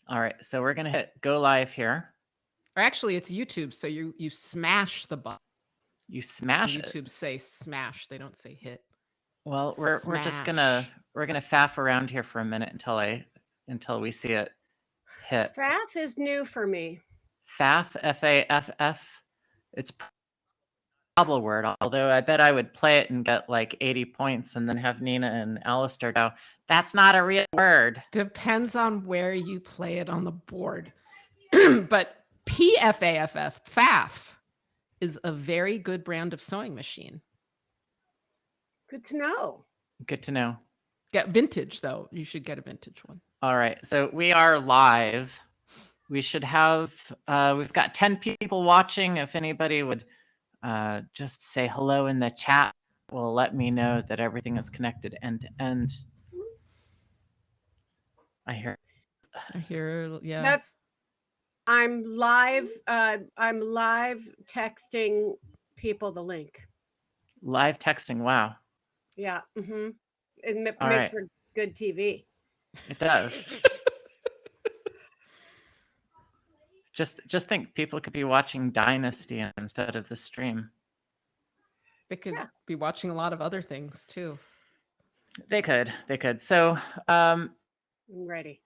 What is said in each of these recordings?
All right, so we're gonna hit go live here. Or actually, it's YouTube, so you smash the button. You smash it. YouTube say smash; they don't say hit. Well, we're just gonna faff around here for a minute until we see it hit. Faff is new for me. Faff, F-A-F-F. It's a Bible word, although I bet I would play it and get like 80 points and then have Nina and Alistair go, that's not a real word. Depends on where you play it on the board. But PFAFF, FAF, is a very good brand of sewing machine. Good to know. Good to know. Get vintage, though. You should get a vintage one. All right, so we are live. We should have, we've got 10 people watching. If anybody would just say hello in the chat, will let me know that everything is connected end to end. I hear, yeah. I'm live texting people the link. Live texting, wow. Yeah, It makes for good TV. It does. Just think, people could be watching Dynasty instead of the stream. They could be watching a lot of other things too. They could. So, I'm ready.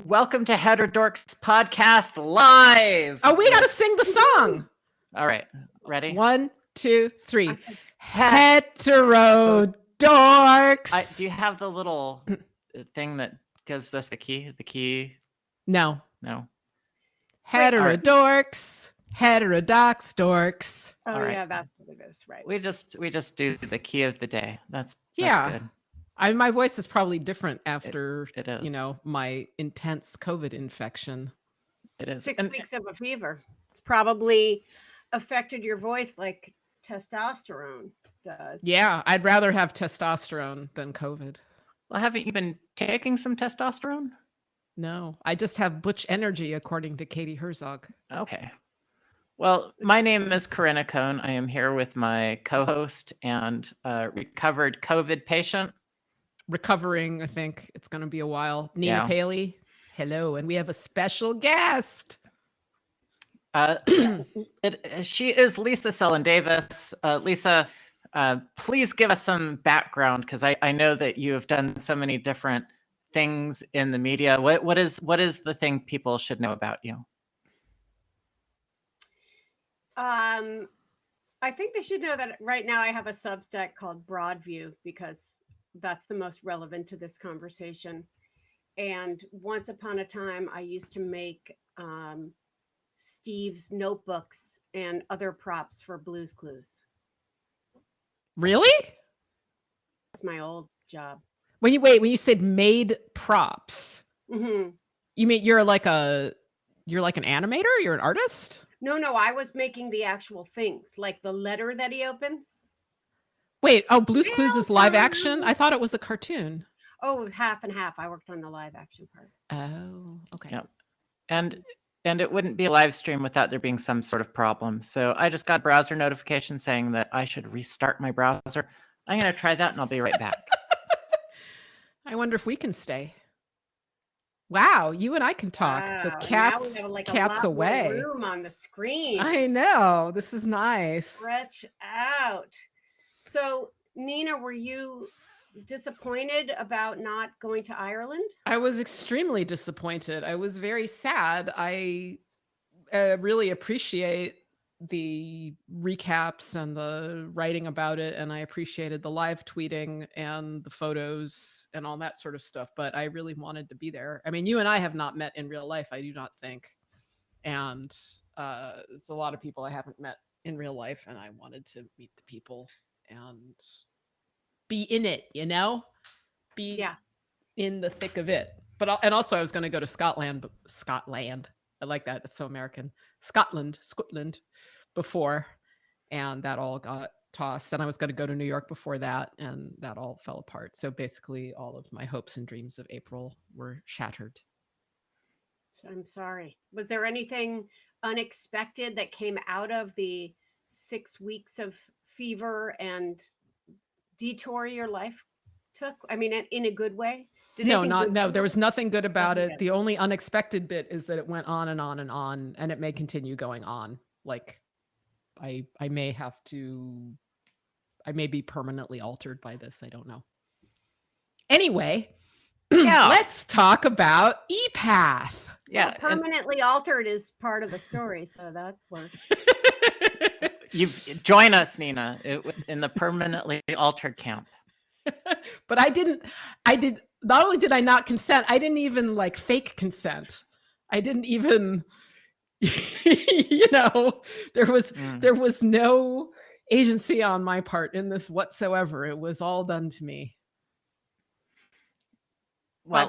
Welcome to Heterodorx podcast live. Oh, we got to sing the song. All right, ready? 1, 2, 3. Heterodorx. Do you have the little thing that gives us the key? No. Heterodorx. Heterodox dorks. Oh yeah, that's what it is, right? We just do the key of the day. That's good. My voice is probably different after it is. My intense COVID infection. It is 6 weeks of a fever. It's probably affected your voice like testosterone does. Yeah, I'd rather have testosterone than COVID. Well, haven't you been taking some testosterone? No, I just have butch energy, according to Katie Herzog. Okay. Well, my name is Corinna Cohn. I am here with my co-host and recovered COVID patient. Recovering, I think it's going to be a while. Nina Paley. Hello, and we have a special guest. She is Lisa Selin Davis. Lisa, please give us some background, because I know that you have done so many different things in the media. What is the thing people should know about you? I think they should know that right now I have a Substack called Broadview, because that's the most relevant to this conversation. And once upon a time, I used to make Steve's notebooks and other props for Blue's Clues. Really? That's my old job. When you said made props, you mean you're like an animator? You're an artist? No, I was making the actual things, like the letter that he opens. Wait, Blue's Clues is live action? I thought it was a cartoon. Oh, half and half. I worked on the live action part. Oh, okay. Yep. And it wouldn't be a live stream without there being some sort of problem. So I just got a browser notification saying that I should restart my browser. I'm going to try that and I'll be right back. I wonder if we can stay. Wow, you and I can talk. Wow. The cat's away. More room on the screen. I know. This is nice. Stretch out. So, Nina, were you disappointed about not going to Ireland? I was extremely disappointed. I was very sad. I really appreciate the recaps and the writing about it, and I appreciated the live tweeting and the photos and all that sort of stuff, but I really wanted to be there. I mean, you and I have not met in real life, I do not think, and there's a lot of people I haven't met in real life, and I wanted to meet the people and be in it, be in the thick of it. But also I was going to go to Scotland. I like that. It's so American. Scotland before, and that all got tossed. And I was going to go to New York before that, and that all fell apart. So basically all of my hopes and dreams of April were shattered. I'm sorry. Was there anything unexpected that came out of the 6 weeks of fever and detour your life took? I mean, in a good way? No, there was nothing good about Nothing it. good. The only unexpected bit is that it went on and on and on, and it may continue going on. Like, I may be permanently altered by this. I don't know. Anyway, Yeah. let's talk about EPATH. Yeah. Well, permanently altered is part of the story, so that works. You join us, Nina, in the permanently altered camp. But not only did I not consent, I didn't even like fake consent. I didn't even, there was no agency on my part in this whatsoever. It was all done to me. Well,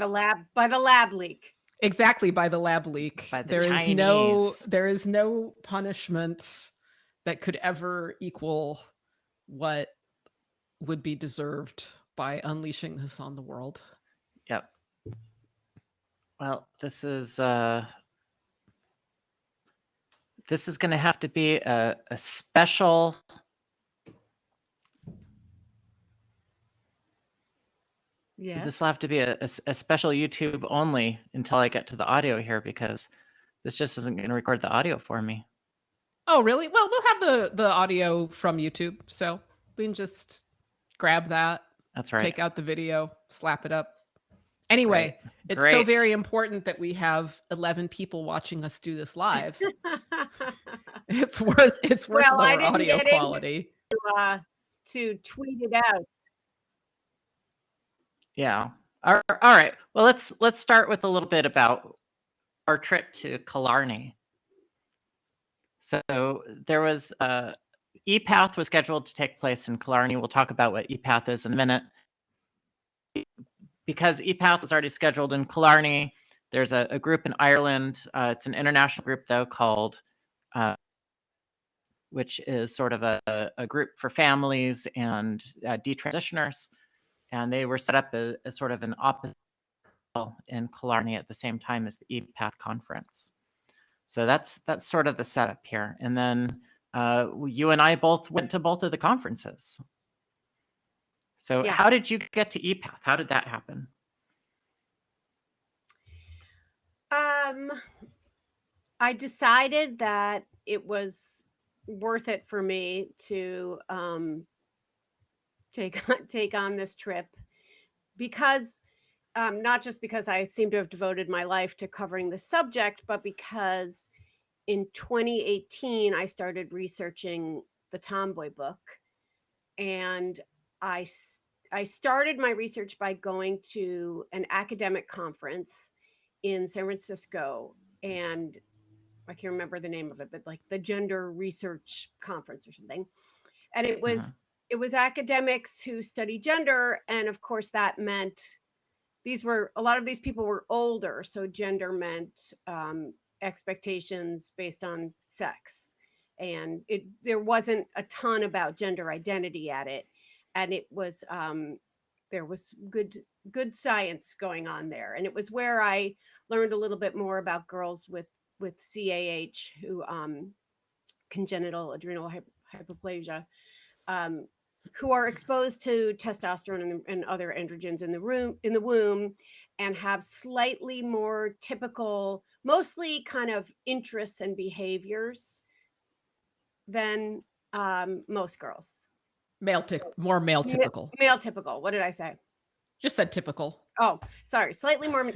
by the lab leak. Exactly, by the lab leak. By the there Chinese. is no punishment that could ever equal what would be deserved by unleashing this on the world. Yep. Well, this is going to have to be a special. Yeah. This will have to be a special YouTube only until I get to the audio here, because this just isn't going to record the audio for me. Oh, really? Well, we'll have the audio from YouTube, so we can just grab that. That's right. Take out the video, slap it up. Anyway, it's Great. so very important that we have 11 people watching us do this live. It's worth lower audio quality. To tweet it out. Yeah. All right. Well, let's start with a little bit about our trip to Killarney. So there was EPATH was scheduled to take place in Killarney. We'll talk about what EPATH is in a minute. Because EPATH is already scheduled in Killarney, there's a group in Ireland. It's an international group, though, called, which is sort of a group for families and detransitioners. And they were set up as sort of an opposite in Killarney at the same time as the EPATH conference. So that's sort of the setup here. And then you and I both went to both of the conferences. So Yeah. How did you get to EPATH? How did that happen? I decided that it was worth it for me to take on this trip, because not just because I seem to have devoted my life to covering the subject, but because in 2018 I started researching the Tomboy book, and I started my research by going to an academic conference in San Francisco, and I can't remember the name of it, but like the Gender Research Conference or something. And it was academics who study gender, and of course that meant a lot of these people were older, so gender meant expectations based on sex, and there wasn't a ton about gender identity at it, and it was there was good science going on there, and it was where I learned a little bit more about girls with CAH, who congenital adrenal hyperplasia, who are exposed to testosterone and other androgens in the womb, and have slightly more typical, mostly kind of interests and behaviors than most girls. More male typical. Male typical. What did I say? Just said typical. Oh, sorry. Slightly more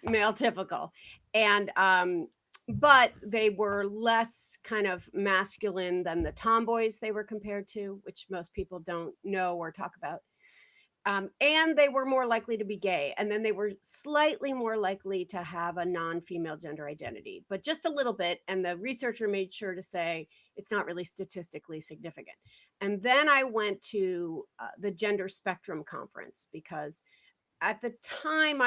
male typical. And but they were less kind of masculine than the tomboys they were compared to, which most people don't know or talk about. And they were more likely to be gay. And then they were slightly more likely to have a non-female gender identity, but just a little bit. And the researcher made sure to say it's not really statistically significant. And then I went to the Gender Spectrum Conference, because at the time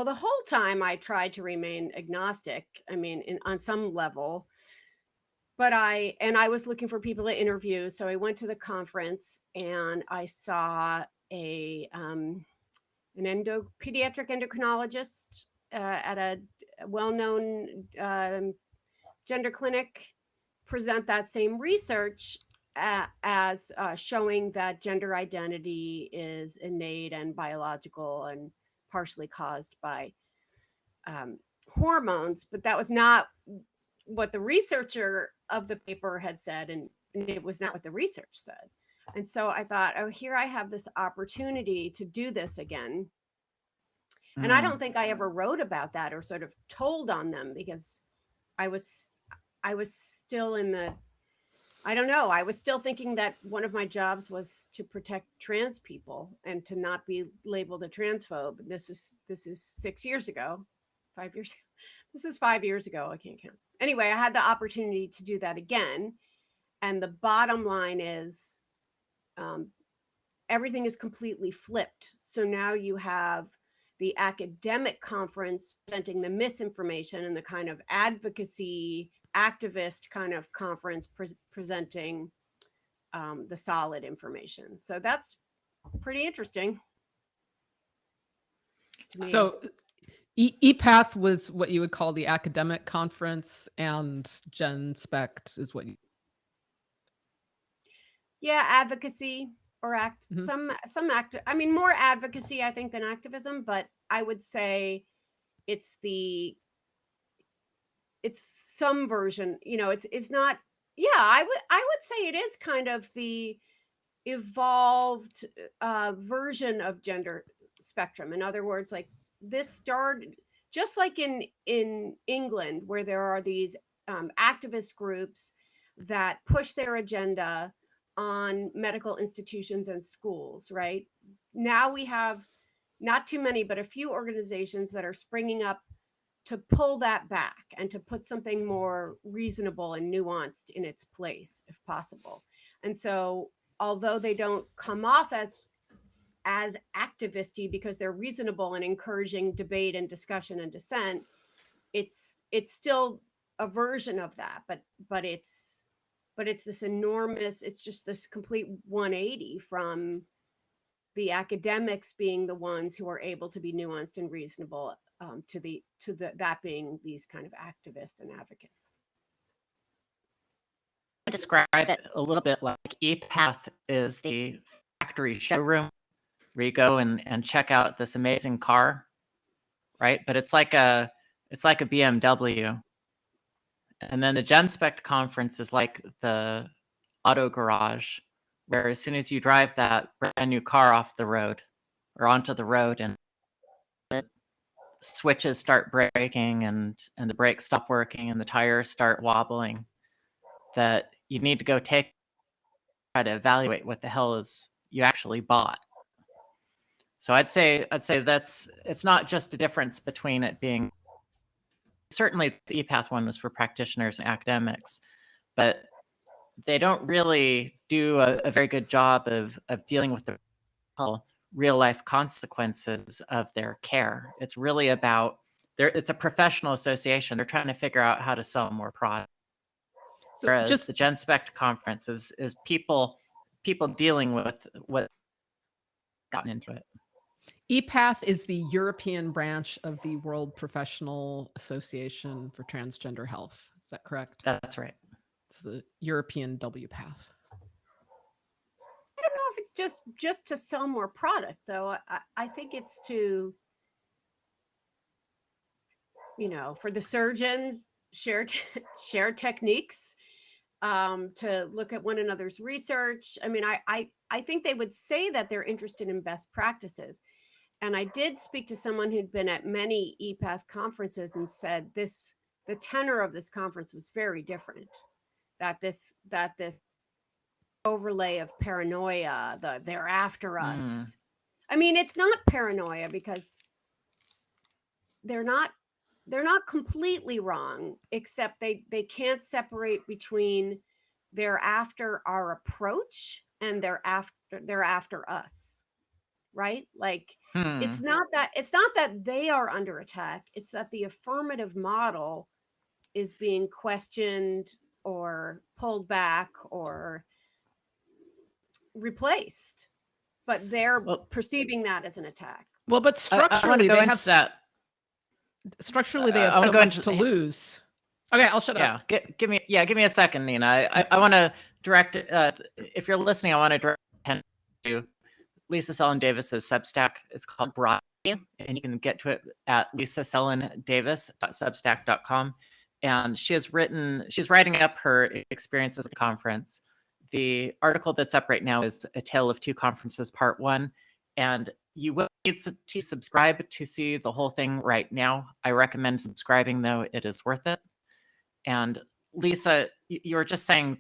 the whole time I tried to remain agnostic. I mean, on some level, but I was looking for people to interview. So I went to the conference, and I saw an pediatric endocrinologist at a well-known gender clinic present that same research. as showing that gender identity is innate and biological and partially caused by hormones, but that was not what the researcher of the paper had said, and it was not what the research said. And so I thought, oh, here I have this opportunity to do this again. And I don't think I ever wrote about that or sort of told on them, because I was still in the, I don't know, I was still thinking that one of my jobs was to protect trans people and to not be labeled a transphobe. This is 6 years ago, 5 years. This is 5 years ago. I can't count. Anyway, I had the opportunity to do that again. And the bottom line is everything is completely flipped. So now you have the academic conference presenting the misinformation and the kind of advocacy activist kind of conference presenting the solid information. So that's pretty interesting. So EPATH was what you would call the academic conference, and Genspect is what you... Yeah, advocacy or some I mean, more advocacy, I think, than activism, but I would say it's some version, it's not, I would say it is kind of the evolved version of gender spectrum. In other words, like, this started just like in England, where there are these activist groups that push their agenda on medical institutions and schools, right? Now we have not too many, but a few organizations that are springing up to pull that back and to put something more reasonable and nuanced in its place, if possible. And so, although they don't come off as activisty because they're reasonable and encouraging debate and discussion and dissent, it's still a version of that, but it's this enormous, it's just this complete 180 from the academics being the ones who are able to be nuanced and reasonable to that being these kind of activists and advocates. Describe it a little bit like EPATH is the factory showroom where you go and check out this amazing car, right? But it's like a BMW. And then the Genspect conference is like the auto garage, where as soon as you drive that brand new car off the road or onto the road and the switches start breaking and the brakes stop working and the tires start wobbling, that you need to go try to evaluate what the hell is you actually bought. So I'd say it's not just a difference between it being, certainly the EPATH one was for practitioners and academics, but they don't really do a very good job of dealing with the real life consequences of their care. It's really about, it's a professional association. They're trying to figure out how to sell more product. So whereas the Genspect conference is people dealing with what gotten into it. EPATH is the European branch of the World Professional Association for Transgender Health. Is that correct? That's right. It's the European WPATH. I don't know if it's just to sell more product, though. I think it's to, for the surgeon, share techniques, to look at one another's research. I mean, I think they would say that they're interested in best practices. And I did speak to someone who'd been at many EPATH conferences and said the tenor of this conference was very different. That this overlay of paranoia, they're after us. I mean, it's not paranoia, because they're not completely wrong, except they can't separate between they're after our approach and they're after us, right? Like, it's not that they are under attack, it's that the affirmative model is being questioned or pulled back or replaced, but they're perceiving that as an attack. Well, but structurally they have that. Structurally they have so much to lose. Okay, I'll shut up. Give me a second, Nina. I want to direct, if you're listening, I want to direct attention to Lisa Selin Davis's Substack. It's called Broad, and you can get to it at lisaselindavis.substack.com. And she's writing up her experience at the conference. The article that's up right now is A Tale of Two Conferences, Part 1. And you will need to subscribe to see the whole thing right now. I recommend subscribing, though. It is worth it. And Lisa, you were just saying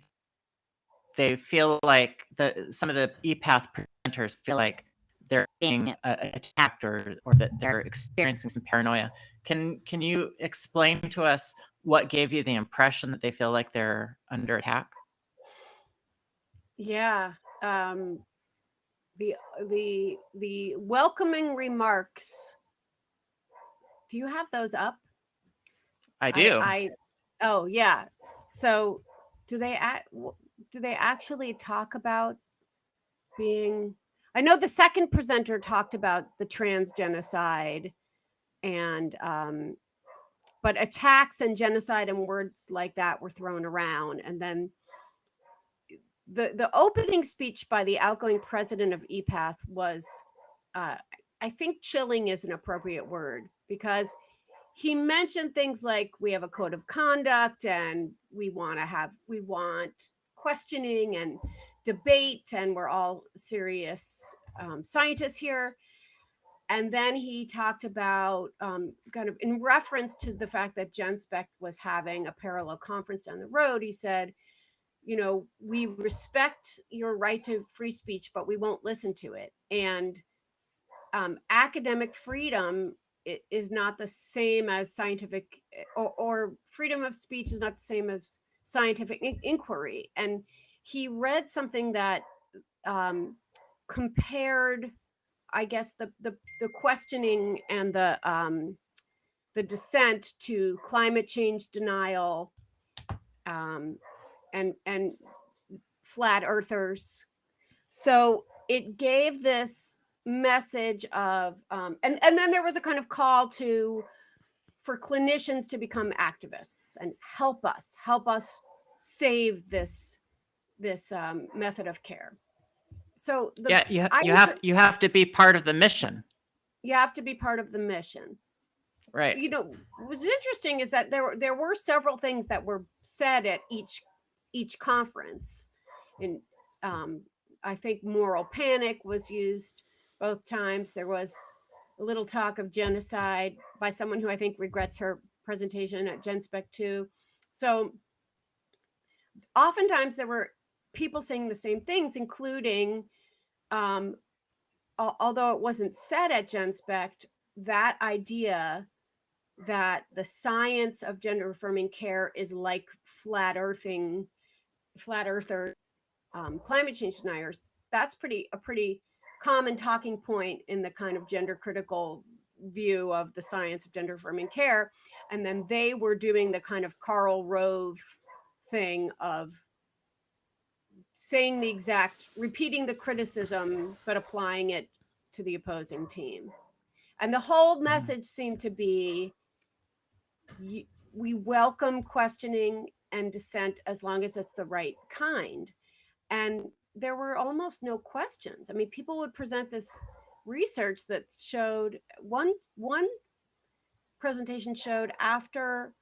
they feel like some of the EPATH presenters feel like they're being attacked or that they're experiencing some paranoia. Can you explain to us what gave you the impression that they feel like they're under attack? Yeah. The welcoming remarks. Do you have those up? I do. Oh yeah. So do they actually talk about being? I know the second presenter talked about the trans genocide, and but attacks and genocide and words like that were thrown around, and then the opening speech by the outgoing president of EPATH was, I think chilling is an appropriate word, because he mentioned things like we have a code of conduct and we want questioning and debate, and we're all serious scientists here. And then he talked about kind of in reference to the fact that Genspect was having a parallel conference down the road. He said, we respect your right to free speech, but we won't listen to it. And academic freedom is not the same as scientific, or freedom of speech is not the same as scientific inquiry. And he read something that compared, I guess, the questioning and the dissent to climate change denial, and flat earthers. So it gave this message of, and then there was a kind of call for clinicians to become activists and help us save this method of care. So you have to be part of the mission. You have to be part of the mission. Right. What was interesting is that there were several things that were said at each conference. And I think moral panic was used both times. There was a little talk of genocide by someone who I think regrets her presentation at Genspect too. So oftentimes there were people saying the same things, including, although it wasn't said at Genspect, that idea that the science of gender affirming care is like flat earther climate change deniers. That's a pretty common talking point in the kind of gender critical view of the science of gender affirming care. And then they were doing the kind of Karl Rove thing of saying repeating the criticism, but applying it to the opposing team. And the whole message seemed to be, we welcome questioning and dissent as long as it's the right kind. And there were almost no questions. I mean, people would present this research that showed, one presentation showed after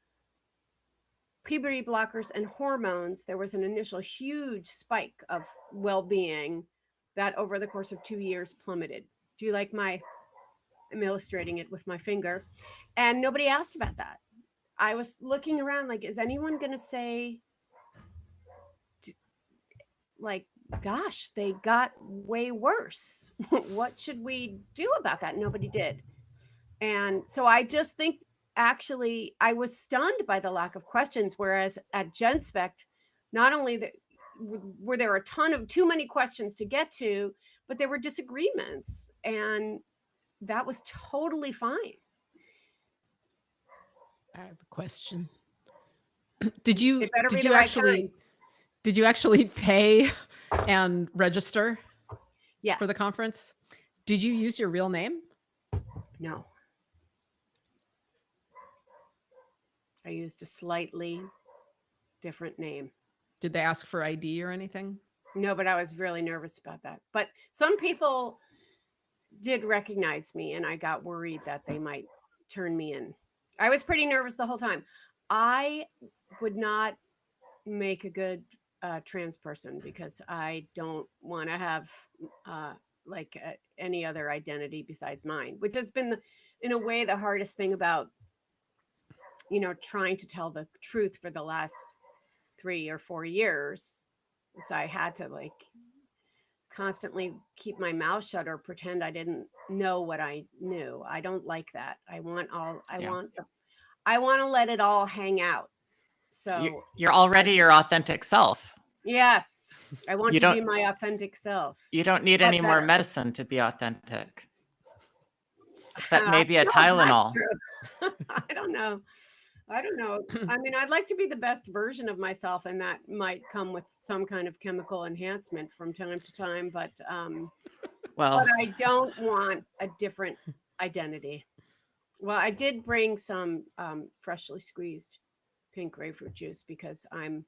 puberty blockers and hormones, there was an initial huge spike of well-being that over the course of 2 years plummeted. Do you like I'm illustrating it with my finger. And nobody asked about that. I was looking around like, is anyone going to say, like, gosh, they got way worse. What should we do about that? Nobody did. And so I just think, actually, I was stunned by the lack of questions, whereas at Genspect, not only were there a ton of too many questions to get to, but there were disagreements, and that was totally fine. I have a question. Did you actually pay and register for the conference? Did you use your real name? No. I used a slightly different name. Did they ask for ID or anything? No, but I was really nervous about that. But some people did recognize me, and I got worried that they might turn me in. I was pretty nervous the whole time. I would not make a good trans person because I don't want to have any other identity besides mine, which has been, in a way, the hardest thing about, trying to tell the truth for the last 3 or 4 years. So I had to constantly keep my mouth shut or pretend I didn't know what I knew. I don't like that. I want to let it all hang out. So you're already your authentic self. Yes, I want to be my authentic self. You don't need any more medicine to be authentic. Except maybe a Tylenol. I don't know. I mean, I'd like to be the best version of myself, and that might come with some kind of chemical enhancement from time to time. But but I don't want a different identity. Well, I did bring some freshly squeezed pink grapefruit juice because I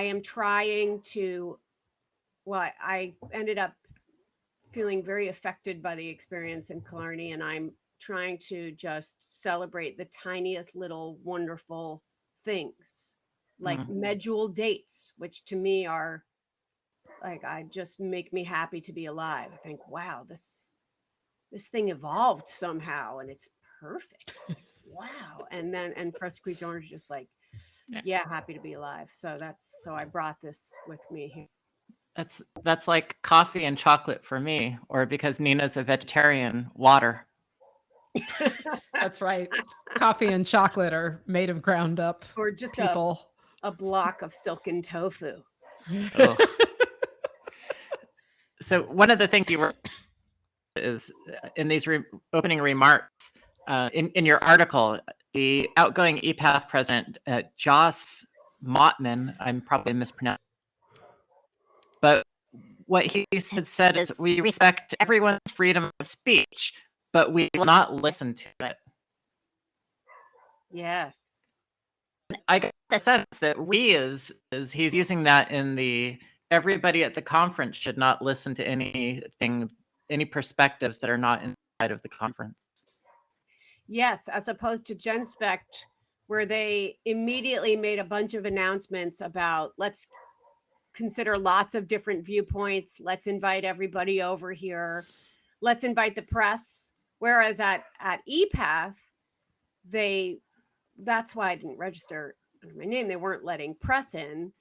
am trying to. Well, I ended up feeling very affected by the experience in Killarney, and I'm trying to just celebrate the tiniest little wonderful things, like medjool dates, which to me are I just make me happy to be alive. I think, wow, this thing evolved somehow and it's perfect. Wow. And fresh squeezed orange, just happy to be alive. So I brought this with me here. That's like coffee and chocolate for me, or because Nina's a vegetarian, water. That's right. Coffee and chocolate are made of ground up, or just people. A block of silken tofu. Oh. So one of the things you were is in these opening remarks in your article, the outgoing EPATH president, Joss Mottman, I'm probably mispronouncing, but what he had said is, we respect everyone's freedom of speech, but we will not listen to it. Yes. I got the sense that he's using that in the everybody at the conference should not listen to anything, any perspectives that are not inside of the conference. Yes, as opposed to Genspect, where they immediately made a bunch of announcements about let's consider lots of different viewpoints. Let's invite everybody over here. Let's invite the press. Whereas at EPATH, that's why I didn't register my name. They weren't letting press in.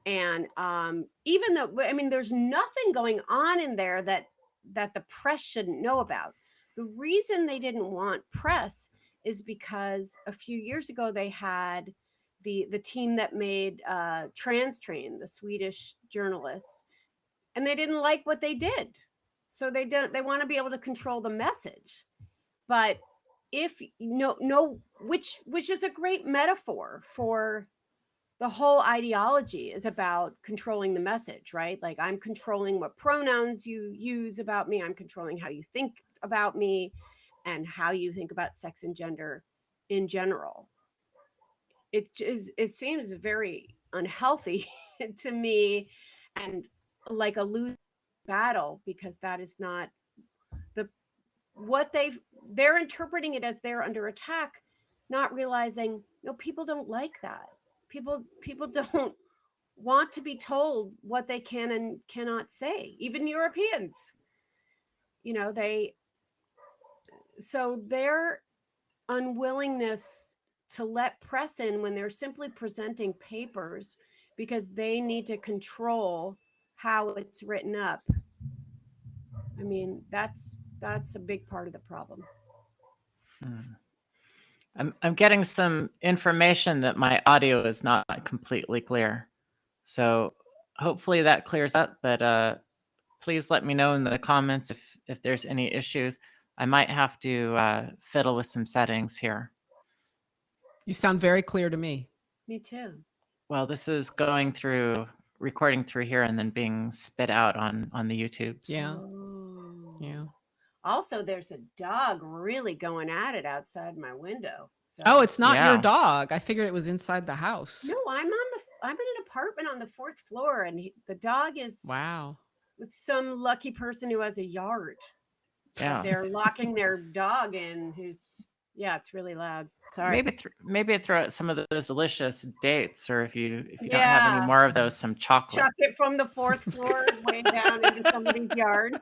And even though, I mean, there's nothing going on in there that the press shouldn't know about. The reason they didn't want press is because a few years ago they had the team that made TransTrain, the Swedish journalists, and they didn't like what they did. So they want to be able to control the message. But if which is a great metaphor for the whole ideology, is about controlling the message, right? Like, I'm controlling what pronouns you use about me. I'm controlling how you think about me and how you think about sex and gender in general. It seems very unhealthy to me, and like a losing battle, because that is not what they're interpreting it as they're under attack, not realizing, no, people don't like that. People don't want to be told what they can and cannot say. Even Europeans, so their unwillingness to let press in when they're simply presenting papers because they need to control how it's written up. I mean, that's a big part of the problem. I'm getting some information that my audio is not completely clear. So hopefully that clears up, but please let me know in the comments if there's any issues. I might have to fiddle with some settings here. You sound very clear to me. Me too. Well, this is going through, recording through here and then being spit out on the YouTubes. Yeah. Oh. Yeah. Also, there's a dog really going at it outside my window. So. Oh, it's not your dog. I figured it was inside the house. No, I'm on I'm in an apartment on the 4th floor, and the dog is Wow. with some lucky person who has a yard. Yeah. They're locking their dog in. It's really loud. Sorry. Maybe throw out some of those delicious dates, or if you don't have any more of those, some chocolate. Chuck it from the 4th floor way down into somebody's yard.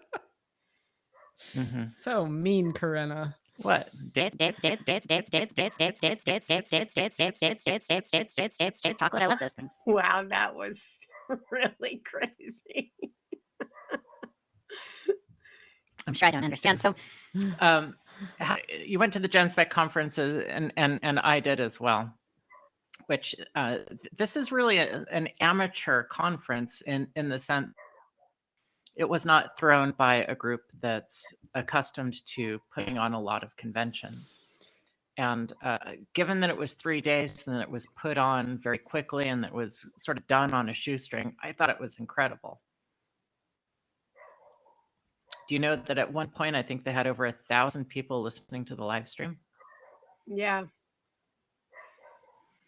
So mean, Corinna. What? Chocolate. I love those things. Wow, that was really crazy. I'm sure I don't understand. So, you went to the Genspect conferences, and I did as well. Which this is really an amateur conference in the sense it was not thrown by a group that's accustomed to putting on a lot of conventions. And given that it was 3 days and that it was put on very quickly and that it was sort of done on a shoestring, I thought it was incredible. Do you know that at one point, I think they had over 1,000 people listening to the live stream? Yeah.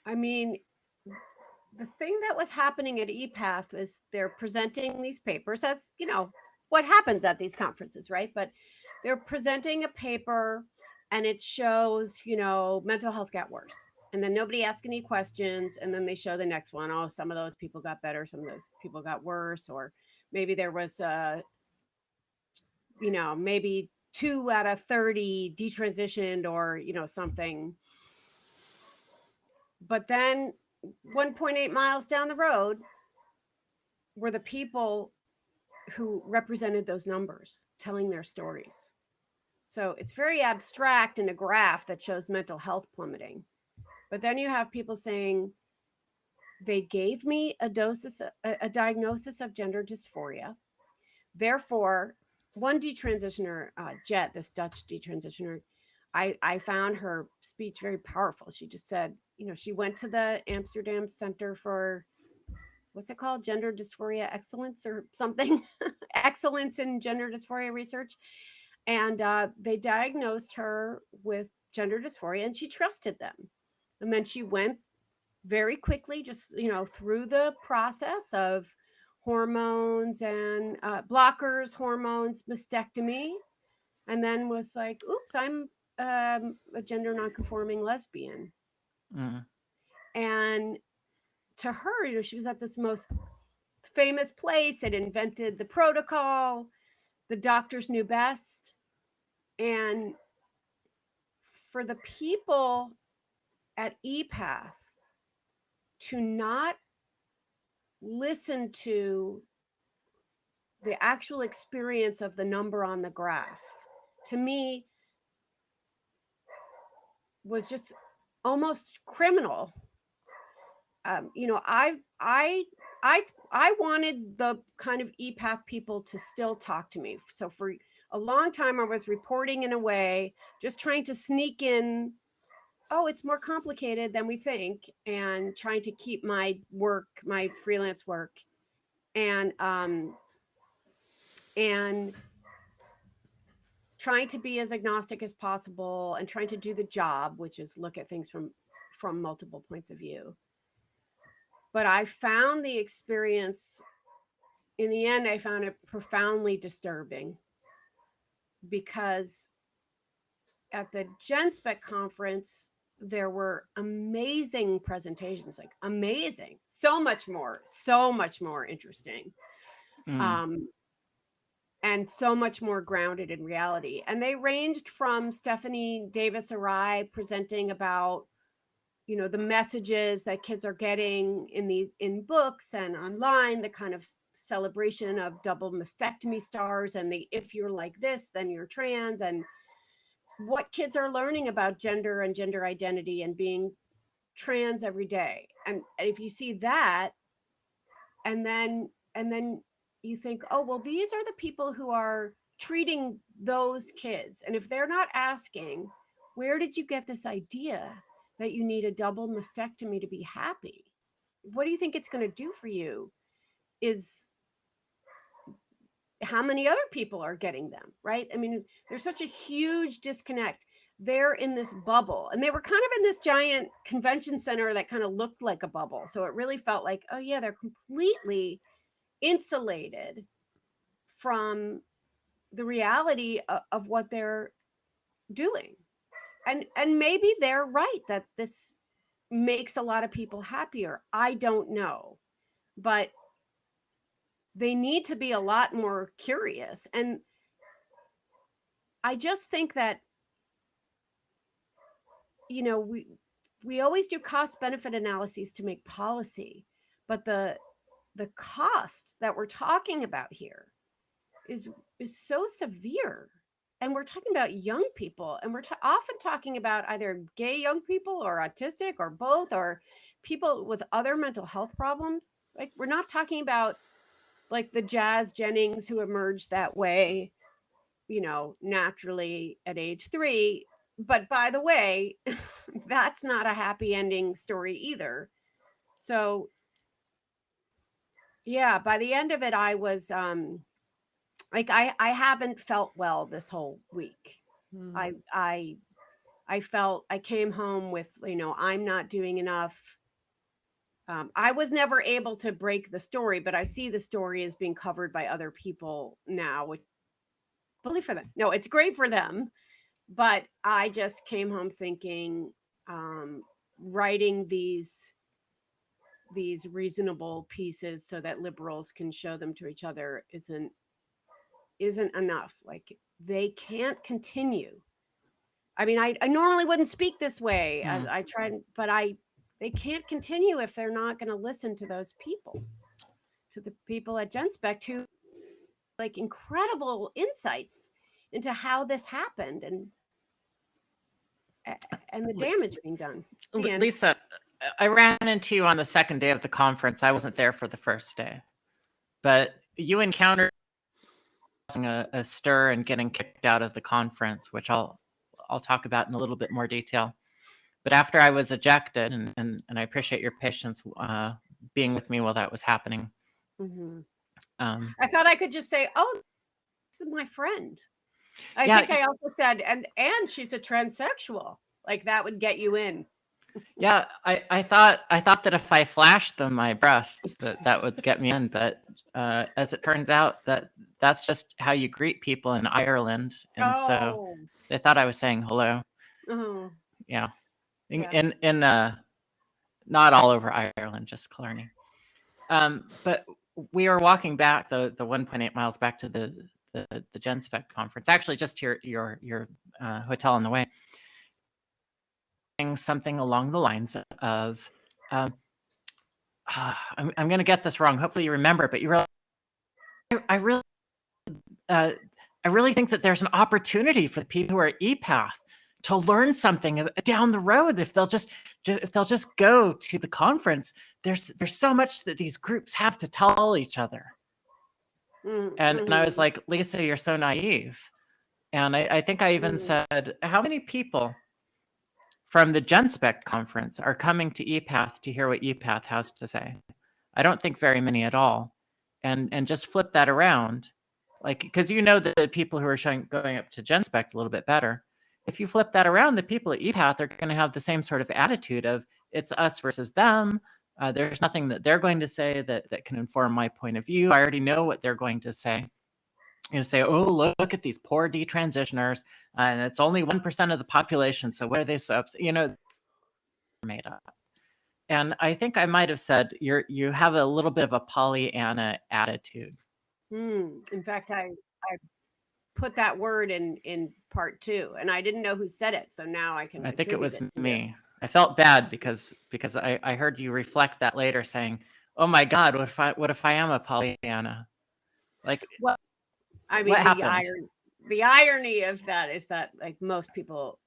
I mean, the thing that was happening at EPATH is they're presenting these papers as, what happens at these conferences, right? But they're presenting a paper and it shows, mental health got worse. And then nobody asked any questions. And then they show the next one. Oh, some of those people got better. Some of those people got worse. Or maybe there was, maybe 2 out of 30 detransitioned or, something. But then 1.8 miles down the road were the people who represented those numbers telling their stories. So it's very abstract in a graph that shows mental health plummeting. But then you have people saying, they gave me a diagnosis of gender dysphoria. Therefore, one detransitioner, Jet, this Dutch detransitioner, I found her speech very powerful. She just said, she went to the Amsterdam Center for, what's it called? Gender dysphoria excellence or something, excellence in gender dysphoria research. And they diagnosed her with gender dysphoria and she trusted them. And then she went very quickly, just, through the process of hormones and blockers, hormones, mastectomy, and then was like, oops, I'm a gender nonconforming lesbian. And to her, she was at this most famous place. It invented the protocol. The doctors knew best. And for the people at EPATH to not listen to the actual experience of the number on the graph, to me, was just almost criminal. I wanted the kind of EPATH people to still talk to me. So for a long time, I was reporting in a way, just trying to sneak in, oh, it's more complicated than we think, and trying to keep my work, my freelance work, and trying to be as agnostic as possible and trying to do the job, which is look at things from multiple points of view. But I found the experience, in the end, I found it profoundly disturbing, because at the Genspect conference, there were amazing presentations, like amazing, so much more interesting. And so much more grounded in reality. And they ranged from Stephanie Davis-Arai presenting about, the messages that kids are getting in books and online, the kind of celebration of double mastectomy stars, and if you're like this, then you're trans, and what kids are learning about gender and gender identity and being trans every day. And if you see that, and then you think, oh, well, these are the people who are treating those kids. And if they're not asking, where did you get this idea that you need a double mastectomy to be happy? What do you think it's going to do for you? Is how many other people are getting them, right? I mean, there's such a huge disconnect. they're in this bubble, and they were kind of in this giant convention center that kind of looked like a bubble. So it really felt like, oh yeah, they're completely insulated from the reality of what they're doing. And maybe they're right that this makes a lot of people happier. I don't know, but they need to be a lot more curious. And I just think that, you know, we always do cost benefit analyses to make policy, but the cost that we're talking about here is so severe. And we're talking about young people, and we're often talking about either gay young people or autistic or both, or people with other mental health problems. Like, we're not talking about like the Jazz Jennings who emerged that way, you know, naturally at age 3. But by the way, that's not a happy ending story either. So yeah, by the end of it, I was like, I haven't felt well this whole week. I felt, I came home with, you know, I'm not doing enough. I was never able to break the story, but I see the story as being covered by other people now, which believe for them. No, it's great for them. But I just came home thinking, writing these reasonable pieces so that liberals can show them to each other isn't enough. Like, they can't continue. I mean, I normally wouldn't speak this way. I tried, but they can't continue if they're not going to listen to those people, to the people at Genspect who like incredible insights into how this happened and the damage being done. Lisa, I ran into you on the second day of the conference. I wasn't there for the first day, but you encountered a stir and getting kicked out of the conference, which I'll talk about in a little bit more detail. But after I was ejected, and I appreciate your patience being with me while that was happening. Mm-hmm. I thought I could just say, "Oh, this is my friend." I think I also said, and she's a transsexual. Like, that would get you in. Yeah, I thought that if I flashed them my breasts, that would get me in. But as it turns out, that's just how you greet people in Ireland, and so they thought I was saying hello. Oh. Yeah. In not all over Ireland, just Killarney. But we were walking back the 1.8 miles back to the Genspect conference, actually just to your hotel on the way. Something along the lines of, I'm going to get this wrong. Hopefully you remember, but you were like, I really think that there's an opportunity for the people who are EPATH to learn something down the road if they'll just go to the conference. There's so much that these groups have to tell each other. Mm-hmm. And I was like, Lisa, you're so naive. And I think I even said, how many people from the Genspect conference are coming to EPATH to hear what EPATH has to say? I don't think very many at all. And just flip that around, like, because you know the people who are going up to Genspect a little bit better. If you flip that around, the people at EPATH are going to have the same sort of attitude of it's us versus them. There's nothing that they're going to say that can inform my point of view. I already know what they're going to say. You know, say, oh, look at these poor detransitioners, and it's only 1% of the population. So what are they so upset? You know, made up. And I think I might have said you have a little bit of a Pollyanna attitude. In fact, I put that word in part 2, and I didn't know who said it, so now I can. I think it was me. I felt bad because I heard you reflect that later, saying, "Oh my God, what if I am a Pollyanna?" Like, well, I mean, the irony of that is that, like, most people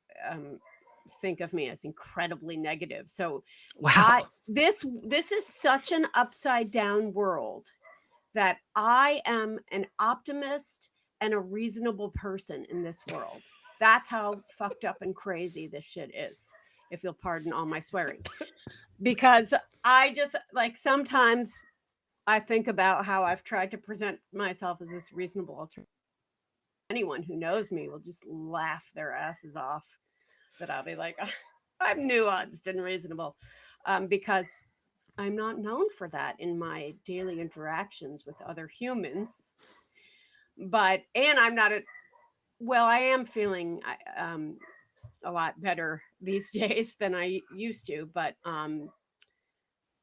think of me as incredibly negative. So wow, this is such an upside down world that I am an optimist and a reasonable person in this world. That's how fucked up and crazy this shit is, if you'll pardon all my swearing. Because I just, like, sometimes I think about how I've tried to present myself as this reasonable alternative. Anyone who knows me will just laugh their asses off. that I'll be like, I'm nuanced and reasonable, because I'm not known for that in my daily interactions with other humans. But, and I'm not well, I am feeling a lot better these days than I used to, but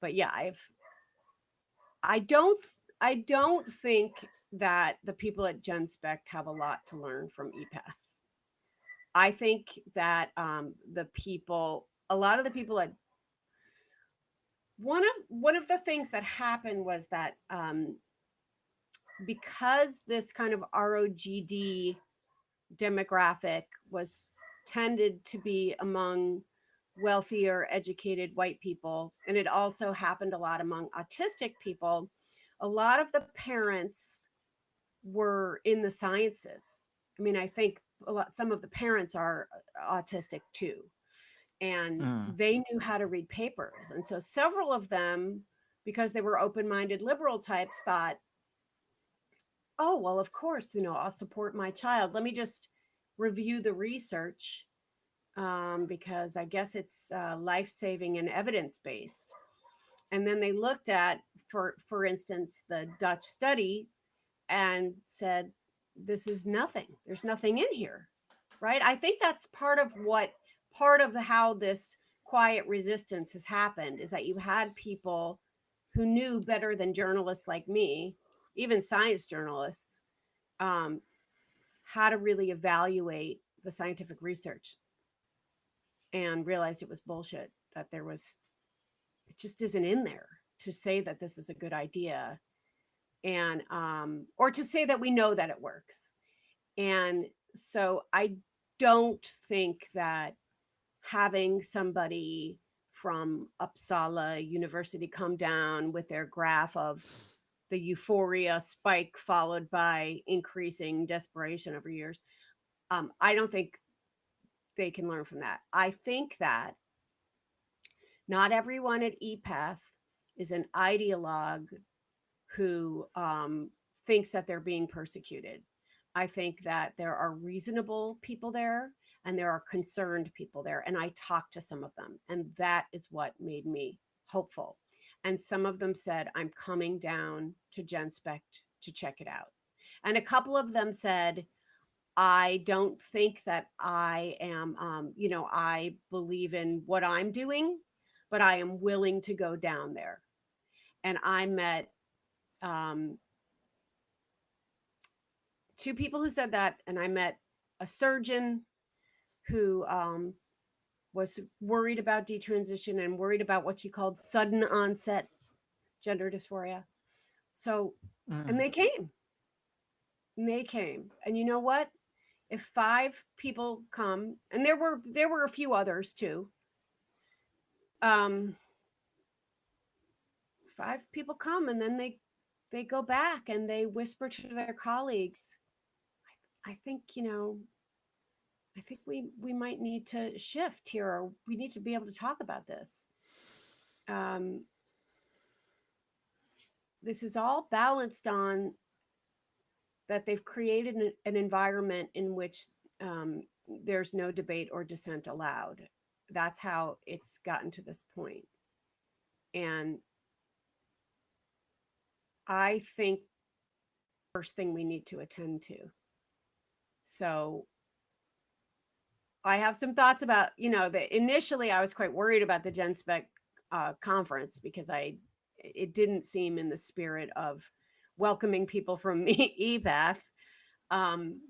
yeah, I don't think that the people at Genspect have a lot to learn from EPATH. I think that a lot of the people at one of the things that happened was that because this kind of ROGD demographic was tended to be among wealthier, educated white people, and it also happened a lot among autistic people, a lot of the parents were in the sciences. I mean, I think some of the parents are autistic too, and they knew how to read papers. And so several of them, because they were open-minded liberal types, thought, oh, well, of course, I'll support my child. Let me just review the research, because I guess it's life-saving and evidence-based. And then they looked at, for instance, the Dutch study and said, this is nothing. There's nothing in here, right? I think that's part of how this quiet resistance has happened, is that you had people who knew better than journalists like me, even science journalists, how to really evaluate the scientific research, and realized it was bullshit, that it just isn't in there to say that this is a good idea, and or to say that we know that it works. And so I don't think that having somebody from Uppsala University come down with their graph of the euphoria spike followed by increasing desperation over years, I don't think they can learn from that. I think that not everyone at EPATH is an ideologue who thinks that they're being persecuted. I think that there are reasonable people there, and there are concerned people there. And I talked to some of them, and that is what made me hopeful. And some of them said, I'm coming down to Genspect to check it out. And a couple of them said, I don't think that I am, I believe in what I'm doing, but I am willing to go down there. And I met two people who said that, and I met a surgeon who was worried about detransition and worried about what she called sudden onset gender dysphoria. So, and they came. And you know what? If 5 people come, and there were a few others too. 5 people come, and then they go back and they whisper to their colleagues, I think, I think we might need to shift here, or we need to be able to talk about this. This is all balanced on that they've created an environment in which there's no debate or dissent allowed. That's how it's gotten to this point. And I think the first thing we need to attend to. So I have some thoughts about, initially I was quite worried about the Genspect conference, because it didn't seem in the spirit of welcoming people from EPATH,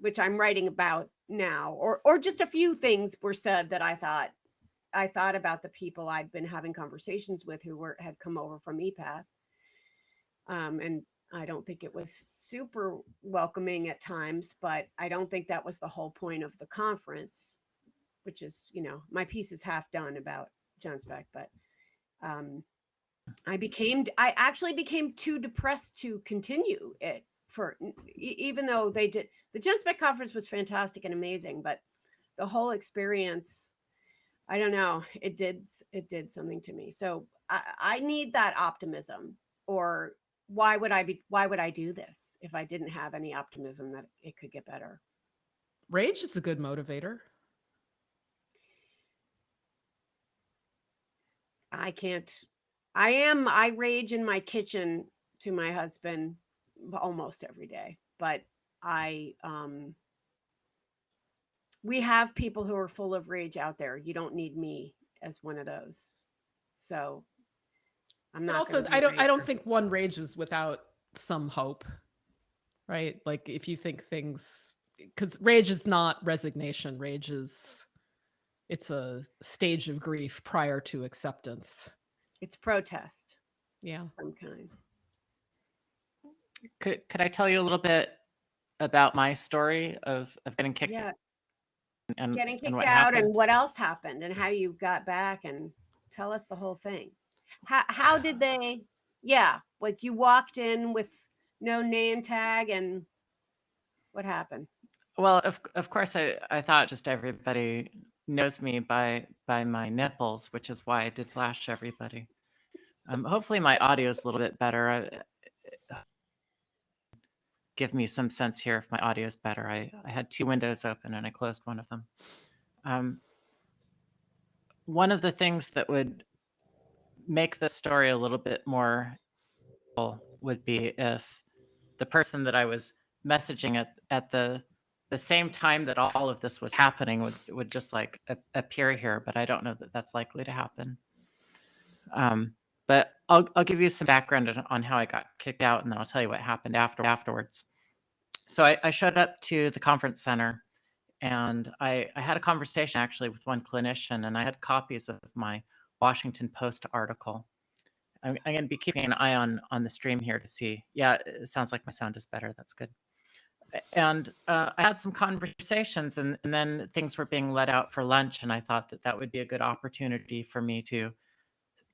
which I'm writing about now, or just a few things were said that I thought about the people I'd been having conversations with who had come over from EPATH. And I don't think it was super welcoming at times, but I don't think that was the whole point of the conference, which is, my piece is half done about Genspect, but I actually became too depressed to continue it even though the Genspect conference was fantastic and amazing, but the whole experience, I don't know, it did something to me. So I need that optimism, or why would I do this if I didn't have any optimism that it could get better? Rage is a good motivator. I can't. I rage in my kitchen to my husband almost every day, but we have people who are full of rage out there. You don't need me as one of those. So I'm And not. also, gonna I be a don't rager. think one rages without some hope, right? Like if you think things, because rage is not resignation. Rage is, it's a stage of grief prior to acceptance. It's protest Yeah. of some kind. Could I tell you a little bit about my story of getting kicked Yeah, and getting and kicked what out happened? and what else happened and how you got back, and tell us the whole thing. How did they? Yeah, like you walked in with no name tag, and what happened? Well, of course, I thought just everybody knows me by my nipples, which is why I did flash everybody. Hopefully my audio is a little bit better. Give me some sense here if my audio is better. I had two windows open and I closed one of them. One of the things that would make the story a little bit more would be if the person that I was messaging at the same time that all of this was happening would just like appear here, but I don't know that that's likely to happen. But I'll give you some background on how I got kicked out, and then I'll tell you what happened afterwards. So I showed up to the conference center, and I had a conversation actually with one clinician, and I had copies of my Washington Post article. I'm going to be keeping an eye on the stream here to see. Yeah, it sounds like my sound is better. That's good. And I had some conversations, and then things were being let out for lunch, and I thought that that would be a good opportunity for me to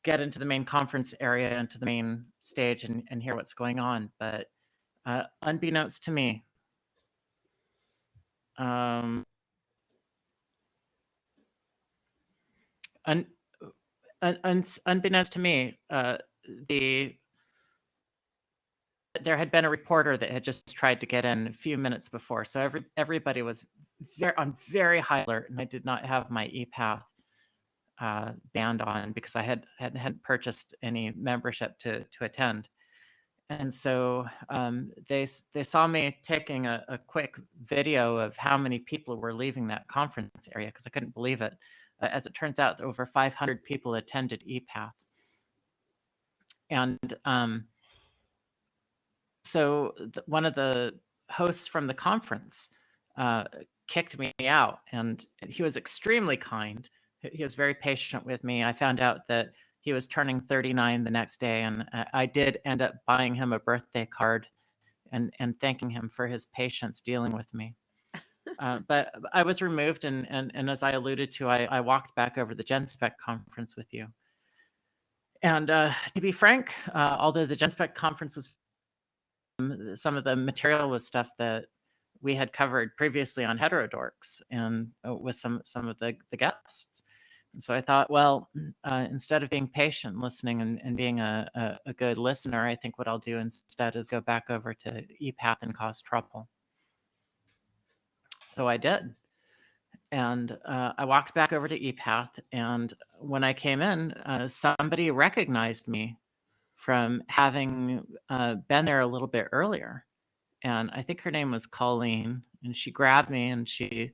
get into the main conference area, into the main stage, and hear what's going on. But unbeknownst to me, unbeknownst to me, there had been a reporter that had just tried to get in a few minutes before, so everybody was on very high alert, and I did not have my EPATH band on because I hadn't purchased any membership to attend. And so they saw me taking a quick video of how many people were leaving that conference area, because I couldn't believe it. As it turns out, over 500 people attended EPATH. And so one of the hosts from the conference kicked me out, and he was extremely kind. He was very patient with me. I found out that he was turning 39 the next day, and I did end up buying him a birthday card and thanking him for his patience dealing with me. But I was removed, and as I alluded to, I walked back over the Genspect conference with you. And to be frank, although the Genspect conference was, some of the material was stuff that we had covered previously on Heterodorx and with some of the guests. And so I thought, well, instead of being patient, listening, and being a good listener, I think what I'll do instead is go back over to EPATH and cause trouble. So I did. And I walked back over to EPATH, and when I came in, somebody recognized me from having been there a little bit earlier. And I think her name was Colleen, and she grabbed me and she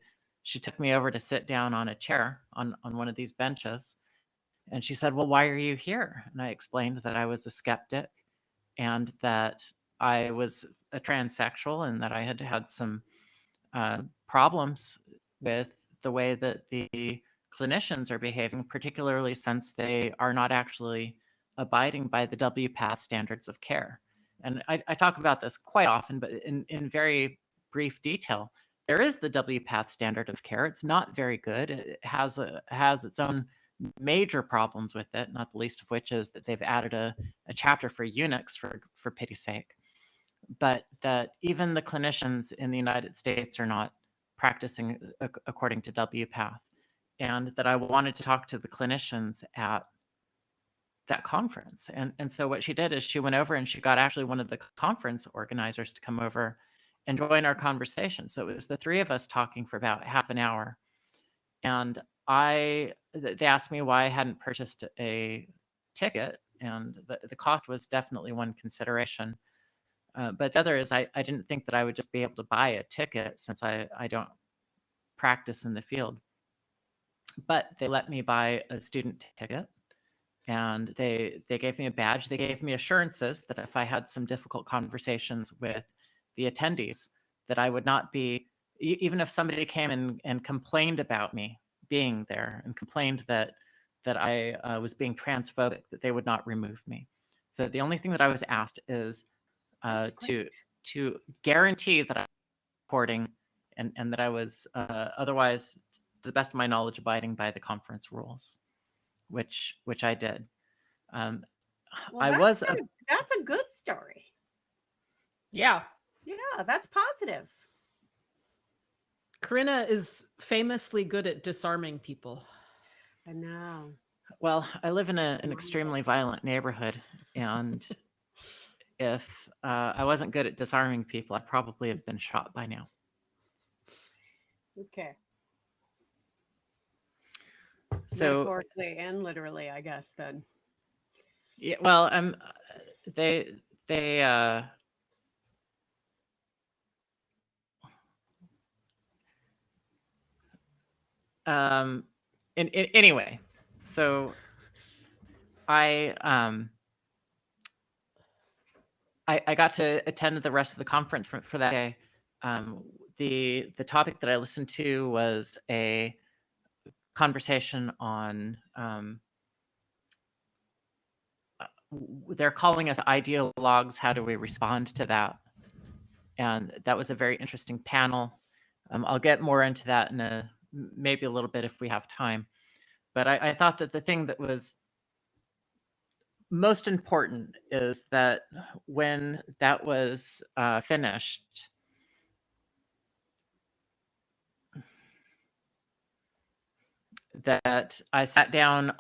took me over to sit down on a chair on one of these benches. And she said, "Well, why are you here?" And I explained that I was a skeptic and that I was a transsexual and that I had had some problems with the way that the clinicians are behaving, particularly since they are not actually abiding by the WPATH standards of care. And I talk about this quite often, but in very brief detail. There is the WPATH standard of care. It's not very good. It has its own major problems with it, not the least of which is that they've added a chapter for eunuchs, for pity's sake. But that even the clinicians in the United States are not practicing according to WPATH, and that I wanted to talk to the clinicians at that conference. And so what she did is she went over and she got actually one of the conference organizers to come over and join our conversation. So it was the three of us talking for about half an hour. And they asked me why I hadn't purchased a ticket, and the cost was definitely one consideration. But the other is I didn't think that I would just be able to buy a ticket since I don't practice in the field. But they let me buy a student ticket, and they gave me a badge. They gave me assurances that if I had some difficult conversations with the attendees, that I would not be, even if somebody came and complained about me being there and complained that I was being transphobic, that they would not remove me. So the only thing that I was asked is to guarantee that I'm reporting and that I was otherwise, to the best of my knowledge, abiding by the conference rules, which I did. Well, I was that's a good story. Yeah. Yeah, that's positive. Corinna is famously good at disarming people. I know. well, I live in an extremely violent neighborhood, and if I wasn't good at disarming people, I'd probably have been shot by now. Okay. So Metaphorically and literally, I guess, then. yeah, well, they anyway, so I got to attend the rest of the conference for that day. The topic that I listened to was a conversation on they're calling us ideologues. How do we respond to that? And that was a very interesting panel. I'll get more into that in maybe a little bit if we have time. But I thought that the thing that was most important is that when that was finished, that I sat down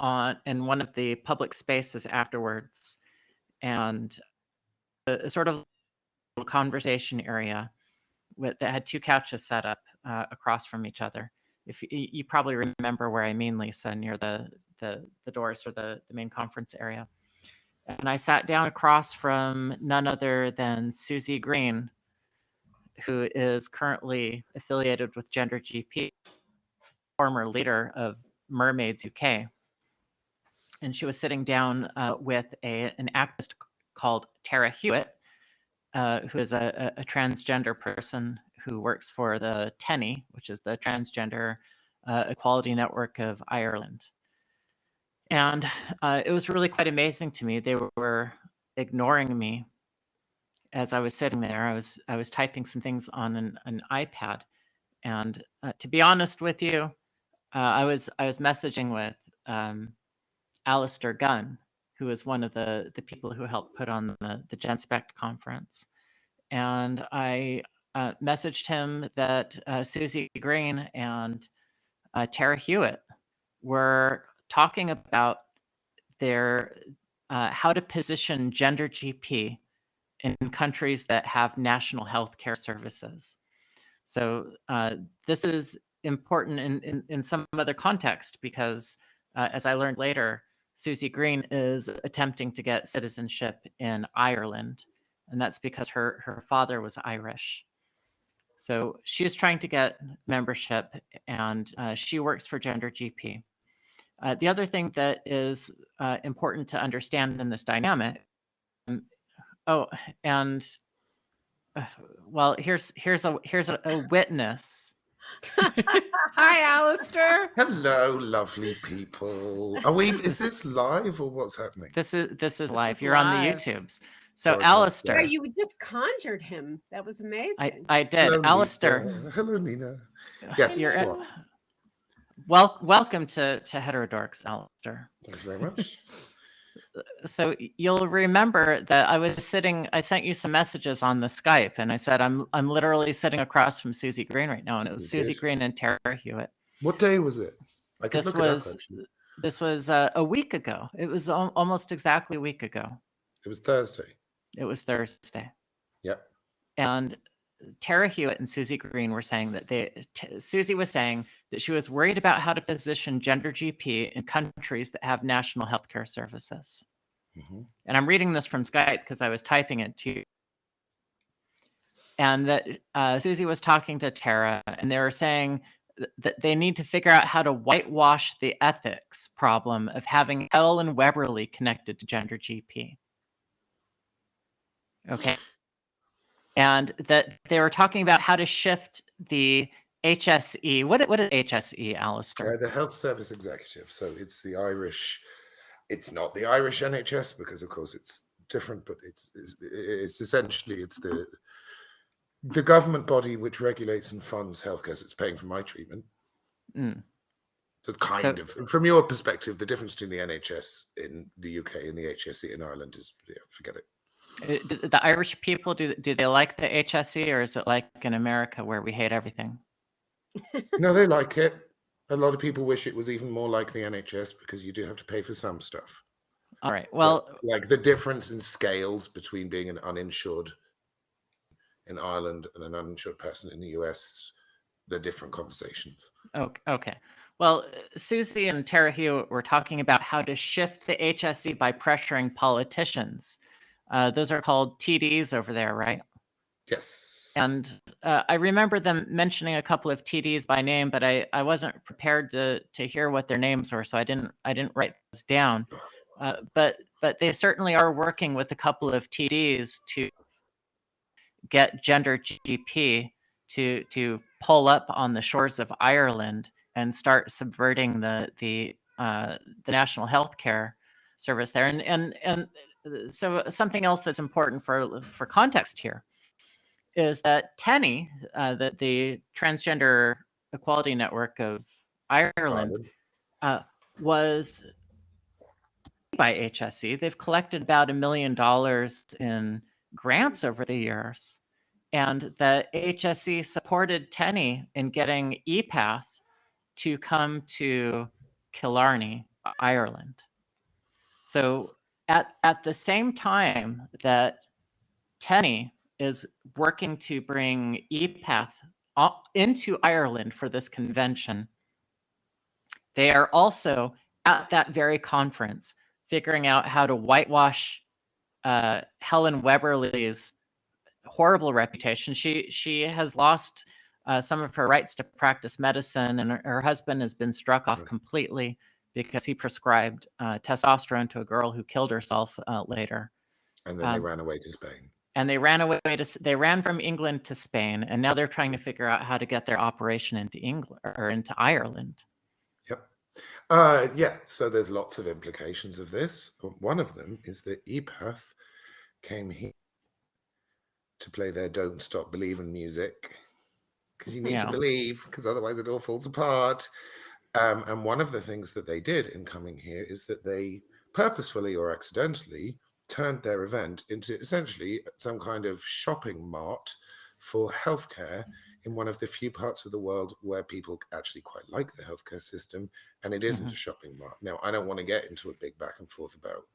in one of the public spaces afterwards, and a sort of conversation area that had two couches set up across from each other. If you probably remember where I mean, Lisa, near the doors for the main conference area. And I sat down across from none other than Susie Green, who is currently affiliated with Gender GP, former leader of Mermaids UK. And she was sitting down with an activist called Tara Hewitt, who is a transgender person who works for the TENI, which is the Transgender Equality Network of Ireland. And it was really quite amazing to me. They were ignoring me as I was sitting there. I was typing some things on an iPad, and to be honest with you, I was messaging with Alistair Gunn, who is one of the people who helped put on the Genspect conference, and I messaged him that Susie Green and Tara Hewitt were talking about their how to position Gender GP in countries that have national health care services. So this is important in some other context because, as I learned later, Susie Green is attempting to get citizenship in Ireland, and that's because her father was Irish. So she is trying to get membership, and she works for Gender GP. The other thing that is important to understand in this dynamic, well, here's a witness. Hi, Alistair. Hello, lovely people. Is this live or what's happening? This is live. is You're on the live. YouTubes. So Sorry, Alistair, Yeah, you just conjured him. That was amazing. I did. Hello, Alistair, Lisa. Hello, Nina. Yes. you're what? welcome to Heterodorx, Alistair. Thank you very much. So you'll remember that I sent you some messages on the Skype, and I said I'm literally sitting across from Susie Green right now, and it was Susie Green and Tara Hewitt. What day was it? I could look it up, actually. This was a week ago. It was almost exactly a week ago. It was Thursday. It was Thursday. Yep. And Tara Hewitt and Susie Green were saying that Susie was saying that she was worried about how to position gender GP in countries that have national healthcare services. Mhm. And I'm reading this from Skype because I was typing it to you. And that Susie was talking to Tara, and they were saying that they need to figure out how to whitewash the ethics problem of having Helen Weberly connected to gender GP. Okay. And that they were talking about how to shift the HSE. What is HSE, Alistair? The Health Service Executive. So it's the Irish. It's not the Irish NHS because, of course, it's different. But it's essentially the government body which regulates and funds healthcare. So it's paying for my treatment. Mm. So it's kind of, from your perspective, the difference between the NHS in the UK and the HSE in Ireland is, forget it. The Irish people, do they like the HSE, or is it like in America where we hate everything? No, they like it. A lot of people wish it was even more like the NHS because you do have to pay for some stuff. All right. Well, but, like the difference in scales between being an uninsured in Ireland and an uninsured person in the US, they're different conversations. Okay. Well, Susie and Tara Hugh were talking about how to shift the HSE by pressuring politicians. Those are called TDs over there, right? Yes. And I remember them mentioning a couple of TDs by name, but I wasn't prepared to hear what their names were, so I didn't write those down. But they certainly are working with a couple of TDs to get gender GP to pull up on the shores of Ireland and start subverting the national healthcare service there. And so something else that's important for context here is that TENI, the Transgender Equality Network of Ireland, was by HSE. They've collected about $1 million in grants over the years. And the HSE supported TENI in getting EPATH to come to Killarney, Ireland. So at the same time that TENI is working to bring EPATH into Ireland for this convention, they are also at that very conference figuring out how to whitewash Helen Weberly's horrible reputation. She has lost some of her rights to practice medicine, and her husband has been struck off completely because he prescribed testosterone to a girl who killed herself later. And then they ran away to Spain. And they ran from England to Spain, and now they're trying to figure out how to get their operation into England or into Ireland. Yep. Yeah. So there's lots of implications of this. One of them is that EPATH came here to play their "Don't Stop Believing" music, because you need to believe, because otherwise it all falls apart. And one of the things that they did in coming here is that they purposefully or accidentally turned their event into essentially some kind of shopping mart for healthcare in one of the few parts of the world where people actually quite like the healthcare system, and it isn't a shopping mart. Now, I don't want to get into a big back and forth about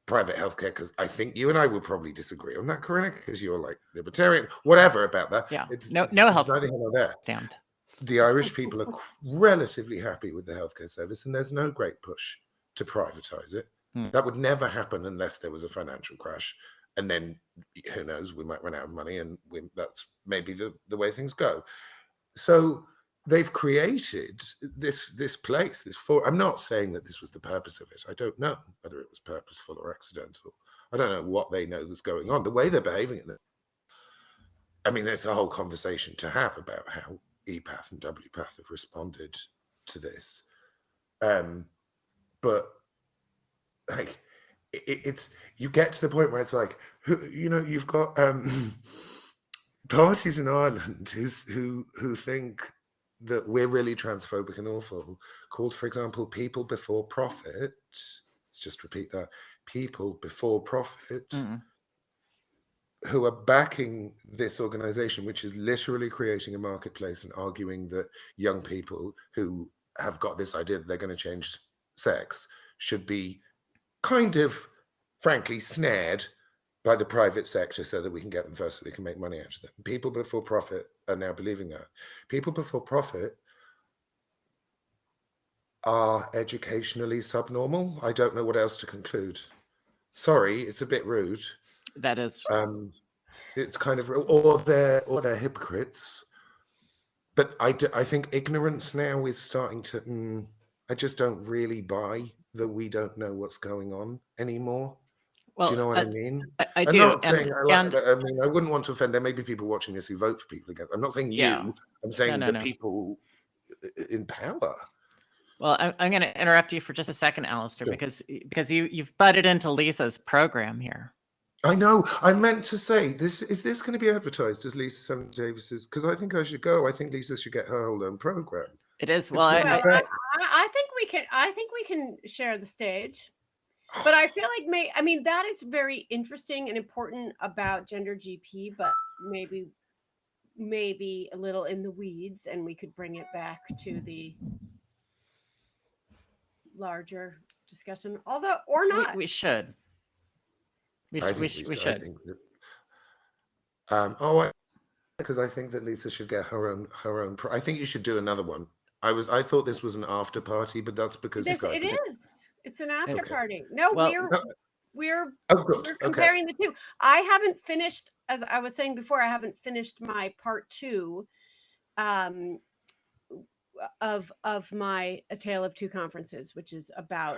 private healthcare, because I think you and I will probably disagree on that, Corinna, because you're like libertarian, whatever about that. Yeah, it's no help. Neither here nor there. Stand. The Irish people are relatively happy with the healthcare service, and there's no great push to privatize it. That would never happen unless there was a financial crash, and then who knows, we might run out of money, and that's maybe the way things go. So they've created this place. I'm not saying that this was the purpose of it. I don't know whether it was purposeful or accidental. I don't know what they know was going on. The way they're behaving, I mean, there's a whole conversation to have about how EPATH and WPATH have responded to this. But like, it's, you get to the point where it's like, you've got parties in Ireland who think that we're really transphobic and awful, called, for example, People Before Profit. Let's just repeat that. People Before Profit, who are backing this organization, which is literally creating a marketplace and arguing that young people who have got this idea that they're going to change sex should be kind of, frankly, snared by the private sector so that we can get them first, so we can make money out of them. People Before Profit are now believing that. People Before Profit are educationally subnormal. I don't know what else to conclude. Sorry, it's a bit rude. That is. It's kind of, or they're hypocrites. But I think ignorance now is starting to. I just don't really buy that we don't know what's going on anymore. Well, do you know what I mean? I I'm do. not saying And I mean, I wouldn't want to offend. There may be people watching this who vote for people against. I'm not saying you. Yeah. I'm saying No. people in power. Well, I'm going to interrupt you for just a second, Alistair, Sure. because you've butted into Lisa's program here. I know. I meant to say this. Is this going to be advertised as Lisa Selin Davis's? Because I think I should go. I think Lisa should get her whole own program. It is. It's Well, not Well, about- I think we can. I think we can share the stage. But I feel like I mean that is very interesting and important about gender GP, but maybe a little in the weeds, and we could bring it back to the larger discussion. Although, or not. we should. We I think should. I think that, because I think that Lisa should get her own. I think you should do another one. I thought this was an after party, but that's because It is. It's an after party. No, Well, we're good. comparing the two. I haven't finished, as I was saying before, I haven't finished my part 2 of my A Tale of Two Conferences, which is about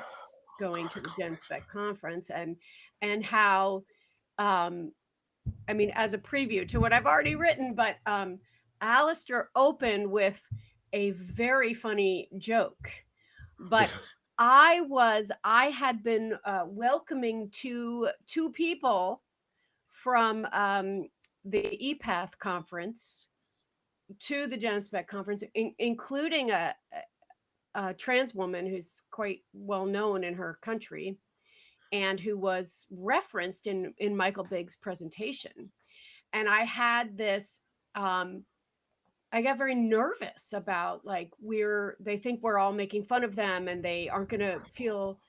going to the Genspect conference and how I mean, as a preview to what I've already written, but Alistair opened with a very funny joke, but I had been welcoming two people from the EPATH conference to the Genspect conference, including a trans woman who's quite well known in her country and who was referenced in Michael Bigg's presentation. And I had this, I got very nervous about like, they think we're all making fun of them and they aren't going to feel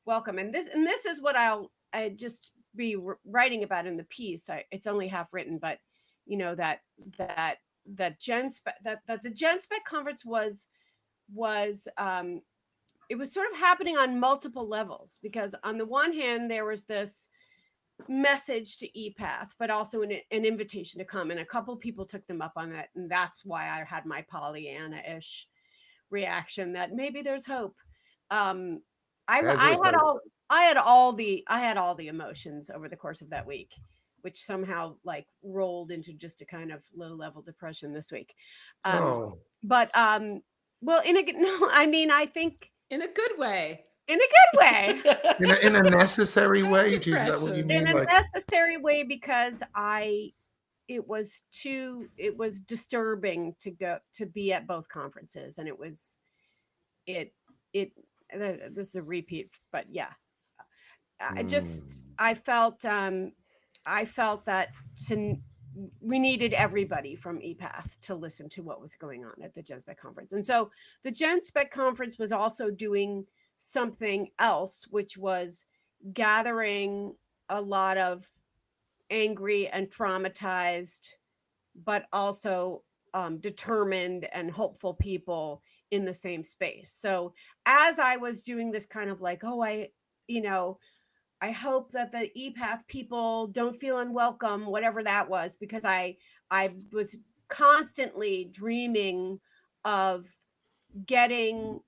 welcome. And this is what I just be writing about in the piece. It's only half written, but you know, that the Genspect conference was it was sort of happening on multiple levels, because on the one hand, there was this message to EPATH, but also an invitation to come. And a couple people took them up on that. And that's why I had my Pollyanna-ish reaction that maybe there's hope. I had all the emotions over the course of that week, which somehow like rolled into just a kind of low-level depression this week. But well, I think In a good way. in a good way. in a necessary way. Is that what you mean? In a necessary way, because it was disturbing to be at both conferences, and this is a repeat, but yeah, I felt that we needed everybody from EPATH to listen to what was going on at the Genspect conference. And so the Genspect conference was also doing something else, which was gathering a lot of angry and traumatized, but also determined and hopeful people in the same space. So as I was doing this kind of like, I hope that the EPATH people don't feel unwelcome, whatever that was, because I was constantly dreaming of getting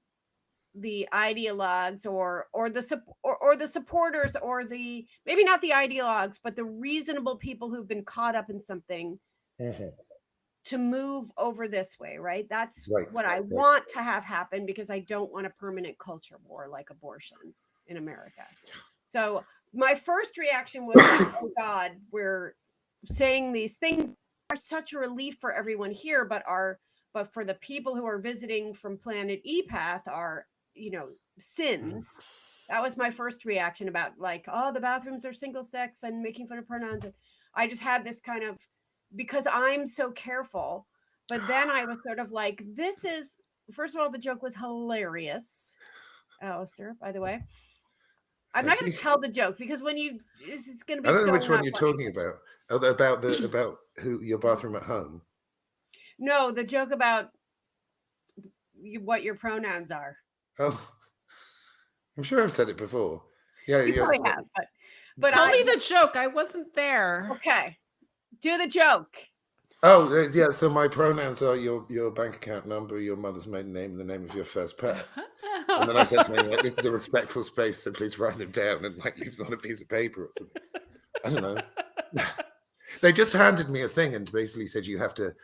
the ideologues or the supporters, or the, maybe not the ideologues, but the reasonable people who've been caught up in something to move over this way, right? That's what I want to have happen, because I don't want a permanent culture war like abortion in America. So my first reaction was, oh God, we're saying these things are such a relief for everyone here, but for the people who are visiting from Planet EPATH are, sins. That was my first reaction about like, oh, the bathrooms are single sex and making fun of pronouns. And I just had this kind of, because I'm so careful. But then I was sort of like, this is, first of all, the joke was hilarious. Alistair, by the way. I'm not going to tell the joke, because it's going to be. I don't know so which one you're funny. talking about. About who your bathroom at home. No, the joke about what your pronouns are. Oh, I'm sure I've said it before. Yeah, You yeah. probably have, but Tell me the joke. I wasn't there. okay. Do the joke. Oh, yeah. So my pronouns are your bank account number, your mother's maiden name, and the name of your first pet. And then I said something like, "This is a respectful space, so please write them down and like leave them on a piece of paper or something." I don't know. They just handed me a thing and basically said you have to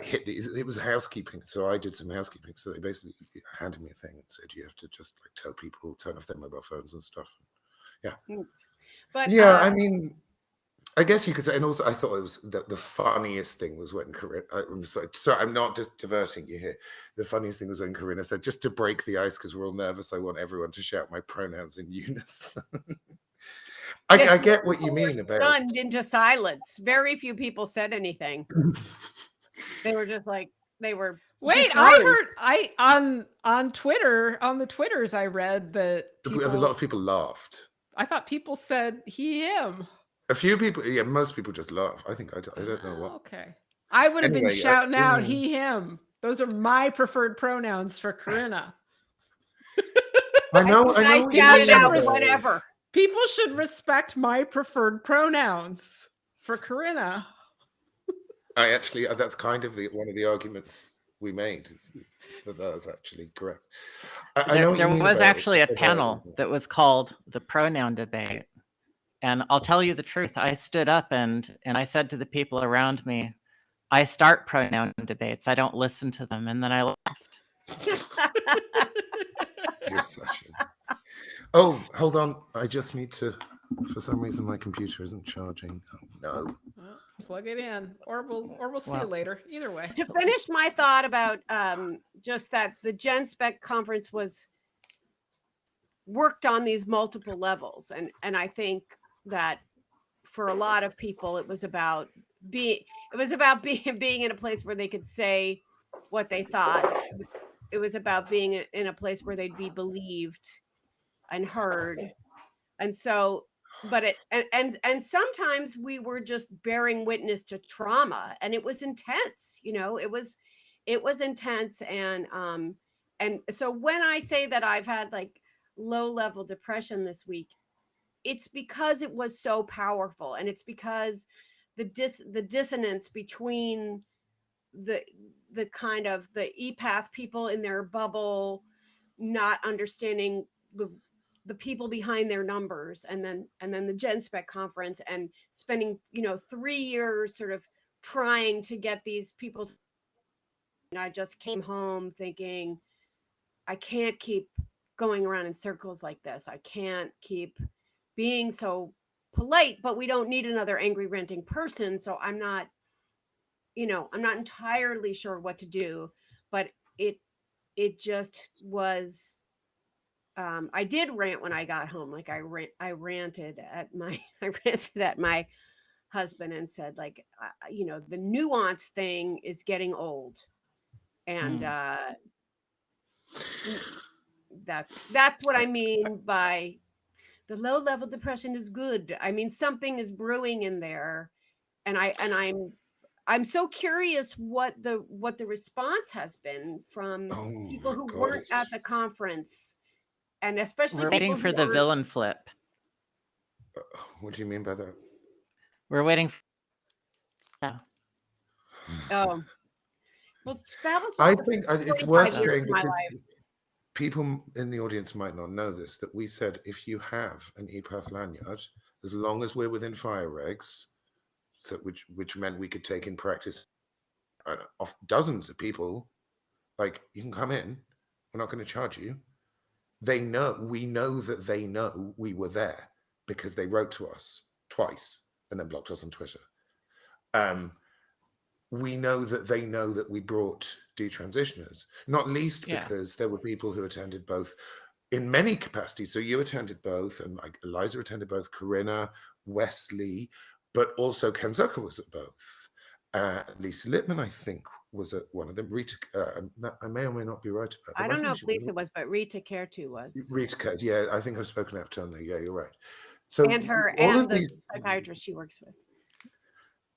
hit these. It was housekeeping, so I did some housekeeping. So they basically handed me a thing and said you have to just like tell people turn off their mobile phones and stuff. Yeah, But yeah. I mean, I guess you could say, and also I thought it was the funniest thing was when Corinna. I'm sorry, I'm not just diverting you here. The funniest thing was when Corinna said, "Just to break the ice, because we're all nervous, I want everyone to shout my pronouns in unison." I get what you mean about stunned into silence. Very few people said anything. They were just like they were. Wait, I heard on Twitter, on the Twitters, I read that a lot of people laughed. I thought people said he, him. A few people, yeah, most people just laugh. I think I don't know what. Okay, I would have been Anyway, shouting out he, him. Those are my preferred pronouns for Corinna. I know. Whatever. People should respect my preferred pronouns for Corinna. I actually, that's kind of one of the arguments we made. Is that was actually correct. I know there was actually a panel that was called the pronoun debate. And I'll tell you the truth. I stood up and I said to the people around me, I start pronoun debates. I don't listen to them. And then I left. Oh, hold on. I just need to, for some reason, my computer isn't charging. Oh, no. Well, plug it in, or we'll see you later. Either way. To finish my thought about just that the Genspect conference was worked on these multiple levels. And I think that for a lot of people, it was about being in a place where they could say what they thought. It was about being in a place where they'd be believed and heard. And so, but and sometimes we were just bearing witness to trauma, and it was intense, it was intense. And so when I say that I've had like low level depression this week, it's because it was so powerful, and it's because the dissonance between the kind of the EPATH people in their bubble not understanding the people behind their numbers, and then the Genspect conference, and spending 3 years sort of trying to get these people. And I just came home thinking, I can't keep going around in circles like this. I can't keep being so polite, but we don't need another angry ranting person. So I'm not entirely sure what to do, but it just was. I did rant when I got home. Like I ranted at my husband and said, like, the nuance thing is getting old, and that's what I mean by the low level depression is good. I mean, something is brewing in there, and I'm so curious what the response has been from people who weren't at the conference. And especially we're waiting for the villain flip. What do you mean by that? We're waiting. Oh, well, that was. I think it's worth saying, because people in the audience might not know this, that we said if you have an EPATH lanyard, as long as we're within fire regs, so which meant we could take in practice off dozens of people, like, you can come in, we're not going to charge you. We know that they know we were there because they wrote to us twice and then blocked us on Twitter. We know that they know that we brought detransitioners, not least because there were people who attended both in many capacities. So you attended both, and like Eliza attended both, Corinna, Wesley, but also Ken Zucker was at both. Lisa Littman, I think, was at one of them. Rita, I may or may not be right about that. I don't know if Lisa was, but Rita Kertu was. Rita Kertu, yeah, I think I've spoken out only. Yeah, you're right. So and the psychiatrist she works with.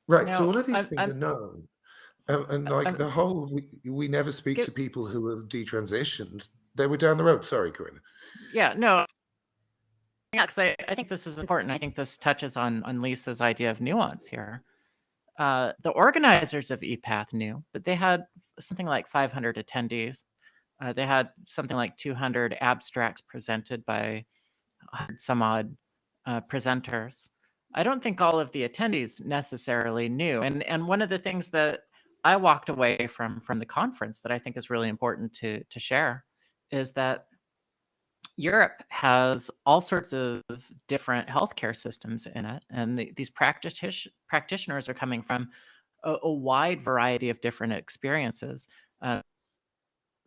Right. No, so all of these things are known. And like the whole, we never speak to people who are detransitioned. They were down the road. Sorry, Corinna. Yeah, no. Yeah, because I think this is important. I think this touches on Lisa's idea of nuance here. The organizers of EPATH knew, but they had something like 500 attendees. They had something like 200 abstracts presented by 100 some odd presenters. I don't think all of the attendees necessarily knew. And one of the things that I walked away from the conference that I think is really important to share is that Europe has all sorts of different healthcare systems in it, and these practitioners are coming from a wide variety of different experiences.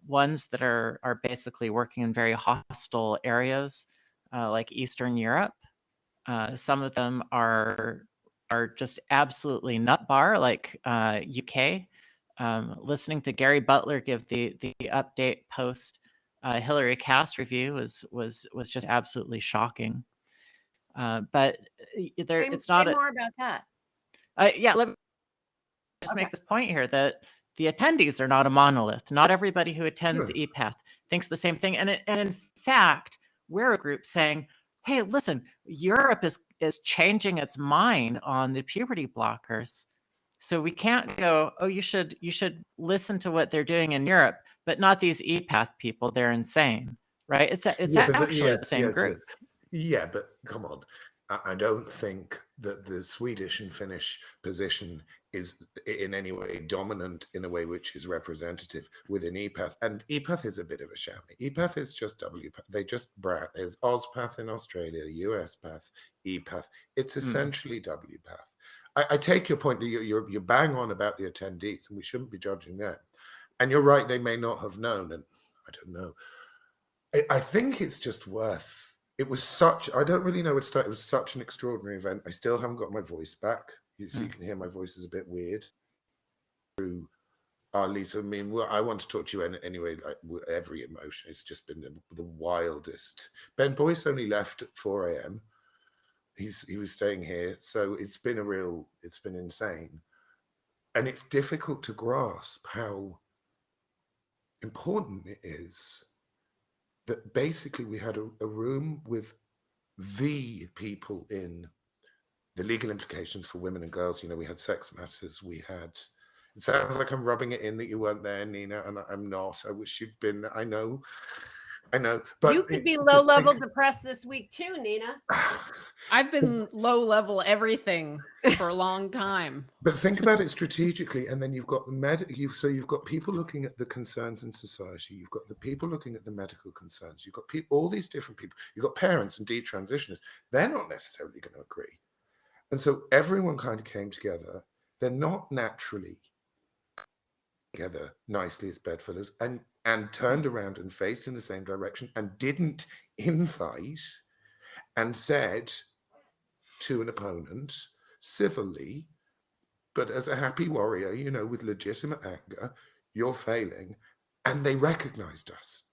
Ones that are basically working in very hostile areas, like Eastern Europe. Some of them are just absolutely nut bar, like UK. Listening to Gary Butler give the update post Hillary Cass review was just absolutely shocking. But it's not say more about that. Yeah, let me just make this point here that the attendees are not a monolith. Not everybody who attends EPATH thinks the same thing. And in fact, we're a group saying, hey, listen, Europe is changing its mind on the puberty blockers. So we can't go, oh, you should listen to what they're doing in Europe, but not these EPATH people. They're insane, right? It's actually the same group. Yeah, but come on. I don't think that the Swedish and Finnish position is in any way dominant in a way which is representative within EPATH. And EPATH is a bit of a sham. EPATH is just WPATH. They just brand. There's OzPath in Australia, USPath, EPATH. It's essentially WPATH. I take your point. You're bang on about the attendees, and we shouldn't be judging them. And you're right; they may not have known, and I don't know. I think it's just worth. It was such. I don't really know what to start. It was such an extraordinary event. I still haven't got my voice back. You can hear my voice is a bit weird. Through Lisa, I mean, well, I want to talk to you anyway. Like every emotion, it's just been the wildest. Ben Boyce only left at 4 a.m. He was staying here, so it's been insane, and it's difficult to grasp how important it is that basically we had a room with the people in the legal implications for women and girls. You know, we had sex matters. We had. It sounds like I'm rubbing it in that you weren't there, Nina, and I'm not. I wish you'd been. I know. But you could be low-level depressed this week too, Nina. I've been low-level everything for a long time. But think about it strategically, and then you've got you've got people looking at the concerns in society. You've got the people looking at the medical concerns. You've got all these different people. You've got parents and detransitioners. They're not necessarily going to agree, and so everyone kind of came together. They're not naturally together nicely as bedfellows, and turned around and faced in the same direction and didn't infight and said to an opponent civilly, but as a happy warrior, you know, with legitimate anger, you're failing. And they recognized us.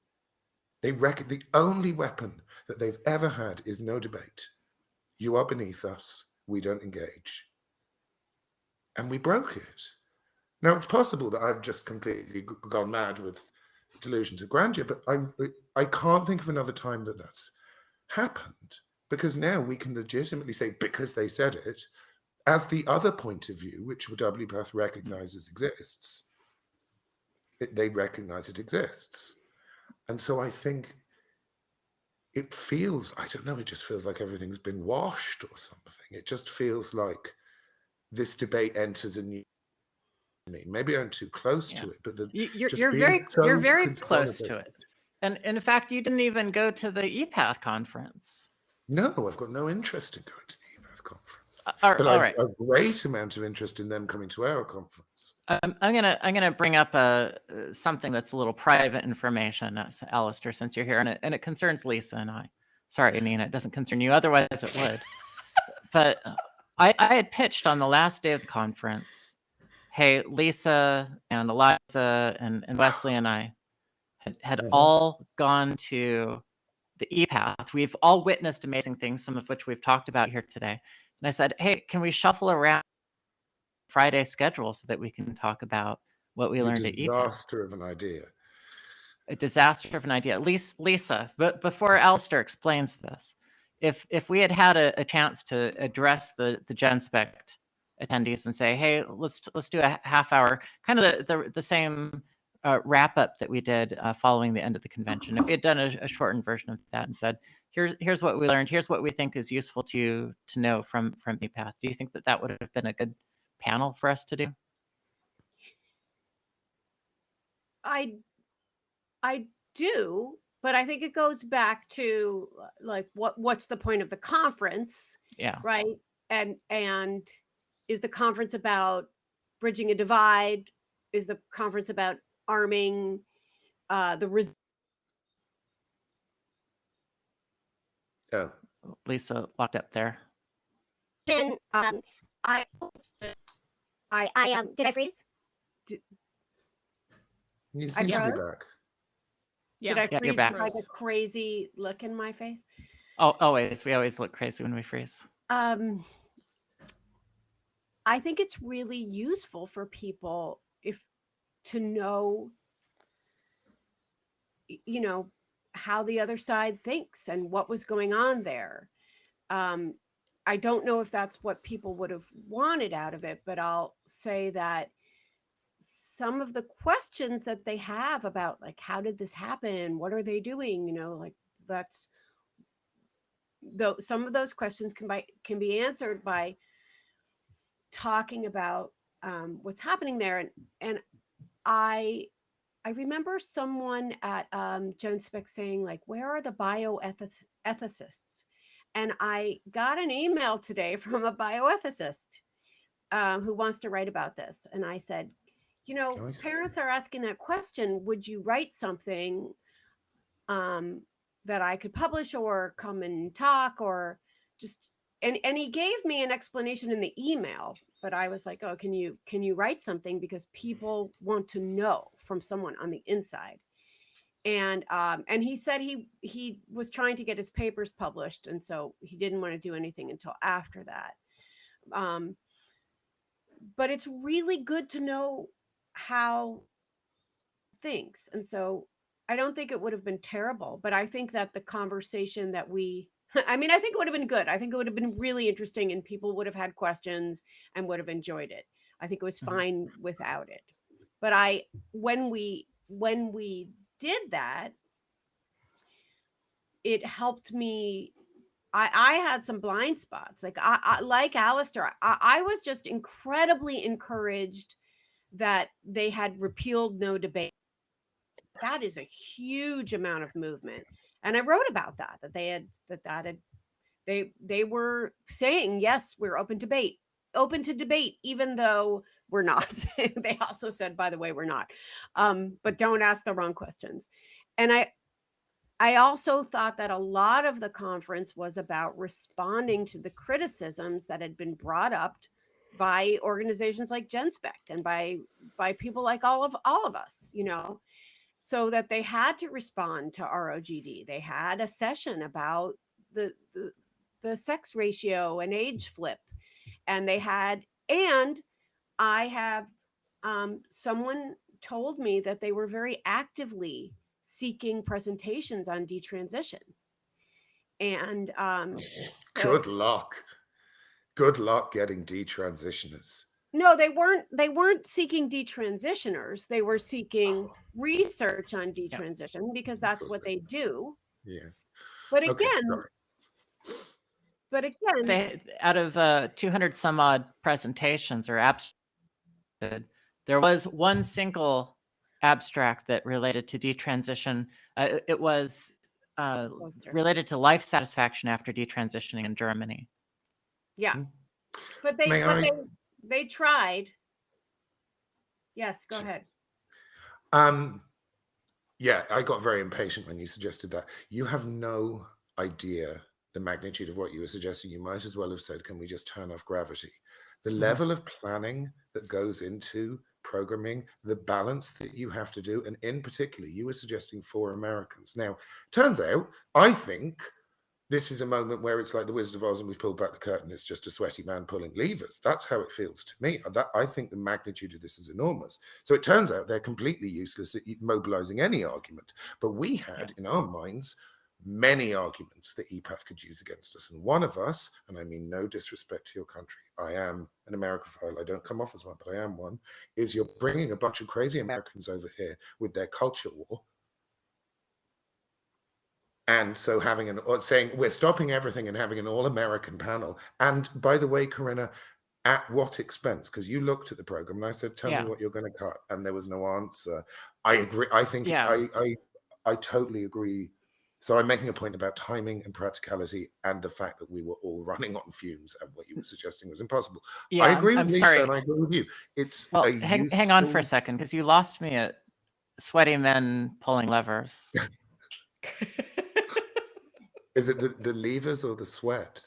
The only weapon that they've ever had is no debate. You are beneath us. We don't engage. And we broke it. Now, it's possible that I've just completely gone mad with delusions of grandeur, but I can't think of another time that that's happened, because now we can legitimately say, because they said it, as the other point of view, which WPATH recognizes exists, they recognize it exists. And so I think it feels, I don't know, it just feels like everything's been washed or something. It just feels like this debate enters a new. Maybe I'm too close to it, but you're very close to it. And in fact, you didn't even go to the EPATH conference. No, I've got no interest in going to the EPATH conference. But I've a great amount of interest in them coming to our conference. I'm gonna bring up something that's a little private information, Alistair, since you're here, and it concerns Lisa and I. Sorry, Nina, it doesn't concern you. Otherwise, it would. But I had pitched on the last day of the conference. Hey, Lisa and Eliza and Wesley and I had all gone to the EPATH. We've all witnessed amazing things, some of which we've talked about here today. And I said, hey, can we shuffle around Friday schedule so that we can talk about what we learned at EPATH? Disaster of an idea. a disaster of an idea. At least Lisa, but before Alistair explains this, if we had had a chance to address the Genspect attendees and say, hey, let's do a half hour, kind of the same wrap up that we did following the end of the convention. If we had done a shortened version of that and said, here's what we learned, here's what we think is useful to you to know from EPATH, do you think that would have been a good panel for us to do? I do, but I think it goes back to like what's the point of the conference? Yeah. Right. And is the conference about bridging a divide? Is the conference about arming the Oh, Lisa locked up there. Did I freeze? you I seem to be froze? back. Did I you're freeze back. with like a crazy look in my face? Oh, always. We always look crazy when we freeze. I think it's really useful for people to know, you know, how the other side thinks and what was going on there. I don't know if that's what people would have wanted out of it, but I'll say that some of the questions that they have about like, how did this happen? What are they doing? You know, like that's though some of those questions can be answered by talking about what's happening there. And I remember someone at Genspect saying like, where are the bioethicists? And I got an email today from a bioethicist who wants to write about this. And I said, you know, Nice. parents are asking that question. Would you write something that I could publish or come and talk or just, and he gave me an explanation in the email, but I was like, oh, can you write something? Because people want to know from someone on the inside. And he said he was trying to get his papers published. And so he didn't want to do anything until after that. But it's really good to know how thinks. And so I don't think it would have been terrible, but I think that the conversation that I think it would have been good. I think it would have been really interesting and people would have had questions and would have enjoyed it. I think it was fine without it. But when we did that, it helped me. I had some blind spots. Like I like Alistair, I was just incredibly encouraged that they had repealed no debate. That is a huge amount of movement. And I wrote about that they were saying, yes, we're open to debate, even though we're not. They also said, by the way, we're not. But don't ask the wrong questions. And I also thought that a lot of the conference was about responding to the criticisms that had been brought up by organizations like Genspect and by people like all of us, you know, so that they had to respond to ROGD. They had a session about the sex ratio and age flip, and I have someone told me that they were very actively seeking presentations on detransition. And Good luck getting detransitioners. No, they weren't seeking detransitioners. They were seeking research on detransition because that's what they do. Yeah. But Okay, again, They, out of 200 some odd presentations or abstracts, there was one single abstract that related to detransition. It was related to life satisfaction after detransitioning in Germany. Yeah, but they tried. Yes, go ahead. Yeah, I got very impatient when you suggested that. You have no idea the magnitude of what you were suggesting. You might as well have said, can we just turn off gravity? The level of planning that goes into programming, the balance that you have to do, and in particular, you were suggesting for Americans. Now, turns out, I think this is a moment where it's like the Wizard of Oz and we've pulled back the curtain. It's just a sweaty man pulling levers. That's how it feels to me. I think the magnitude of this is enormous. So it turns out they're completely useless at mobilizing any argument. But we had in our minds many arguments that EPATH could use against us. And one of us, and I mean no disrespect to your country, I am an Americophile, I don't come off as one, but I am one, is you're bringing a bunch of crazy Americans over here with their culture war. And so saying we're stopping everything and having an all-American panel. And by the way, Corinna, at what expense? Because you looked at the program and I said, tell me what you're going to cut. And there was no answer. I agree. I think I totally agree. So I'm making a point about timing and practicality and the fact that we were all running on fumes and what you were suggesting was impossible. Yeah, I agree with Lisa sorry. and I agree with you. It's hang on for a second, because you lost me at sweaty men pulling levers. Is it the levers or the sweat?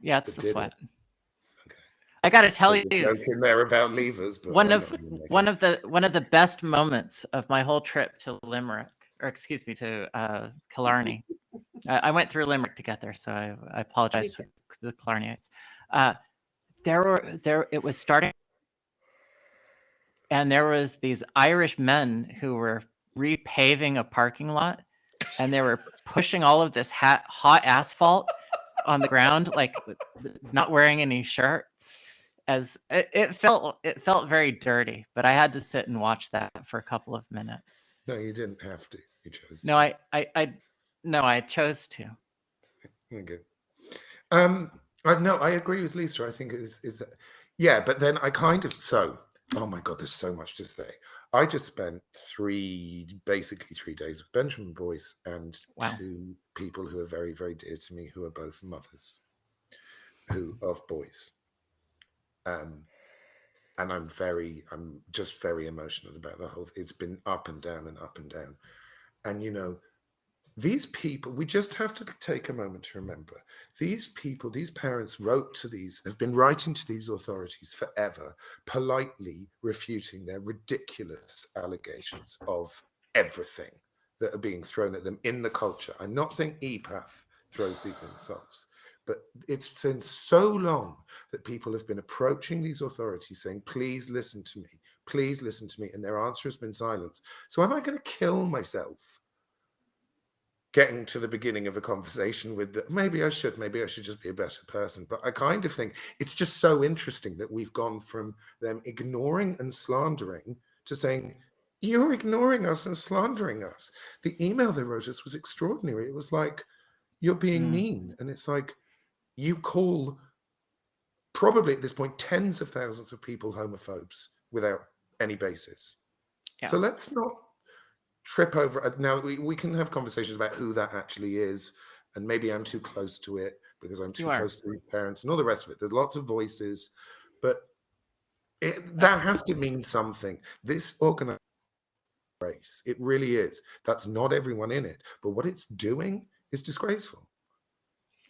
Yeah, it's the sweat. Okay. I got to tell you, joking there about levers, but one of the best moments of my whole trip to Limerick, or excuse me, to Killarney. I went through Limerick to get there, so I apologize to the Killarneyites. It was starting, and there was these Irish men who were repaving a parking lot. And they were pushing all of this hot asphalt on the ground, like not wearing any shirts. As it felt very dirty, but I had to sit and watch that for a couple of minutes. No, you didn't have to. You chose to. No, I chose to. Okay. I agree with Lisa. I think but then I kind of oh my God, there's so much to say. I just spent basically 3 days with Benjamin Boyce and two people who are very, very dear to me, who are both mothers of boys. And I'm just very emotional about the whole. It's been up and down and up and down. And these people, we just have to take a moment to remember, these people, these parents have been writing to these authorities forever, politely refuting their ridiculous allegations of everything that are being thrown at them in the culture. I'm not saying EPATH throws these insults, but it's been so long that people have been approaching these authorities saying, please listen to me, and their answer has been silence. So am I going to kill myself getting to the beginning of a conversation with maybe I should just be a better person? But I kind of think it's just so interesting that we've gone from them ignoring and slandering to saying, you're ignoring us and slandering us. The email they wrote us was extraordinary. It was like, you're being mean. And it's like, you call probably at this point tens of thousands of people homophobes without any basis. So let's not trip over. Now we can have conversations about who that actually is, and maybe I'm too close to it because I'm too close to parents and all the rest of it. There's lots of voices, but that has to mean something. This organized race, it really is. That's not everyone in it, but what it's doing is disgraceful.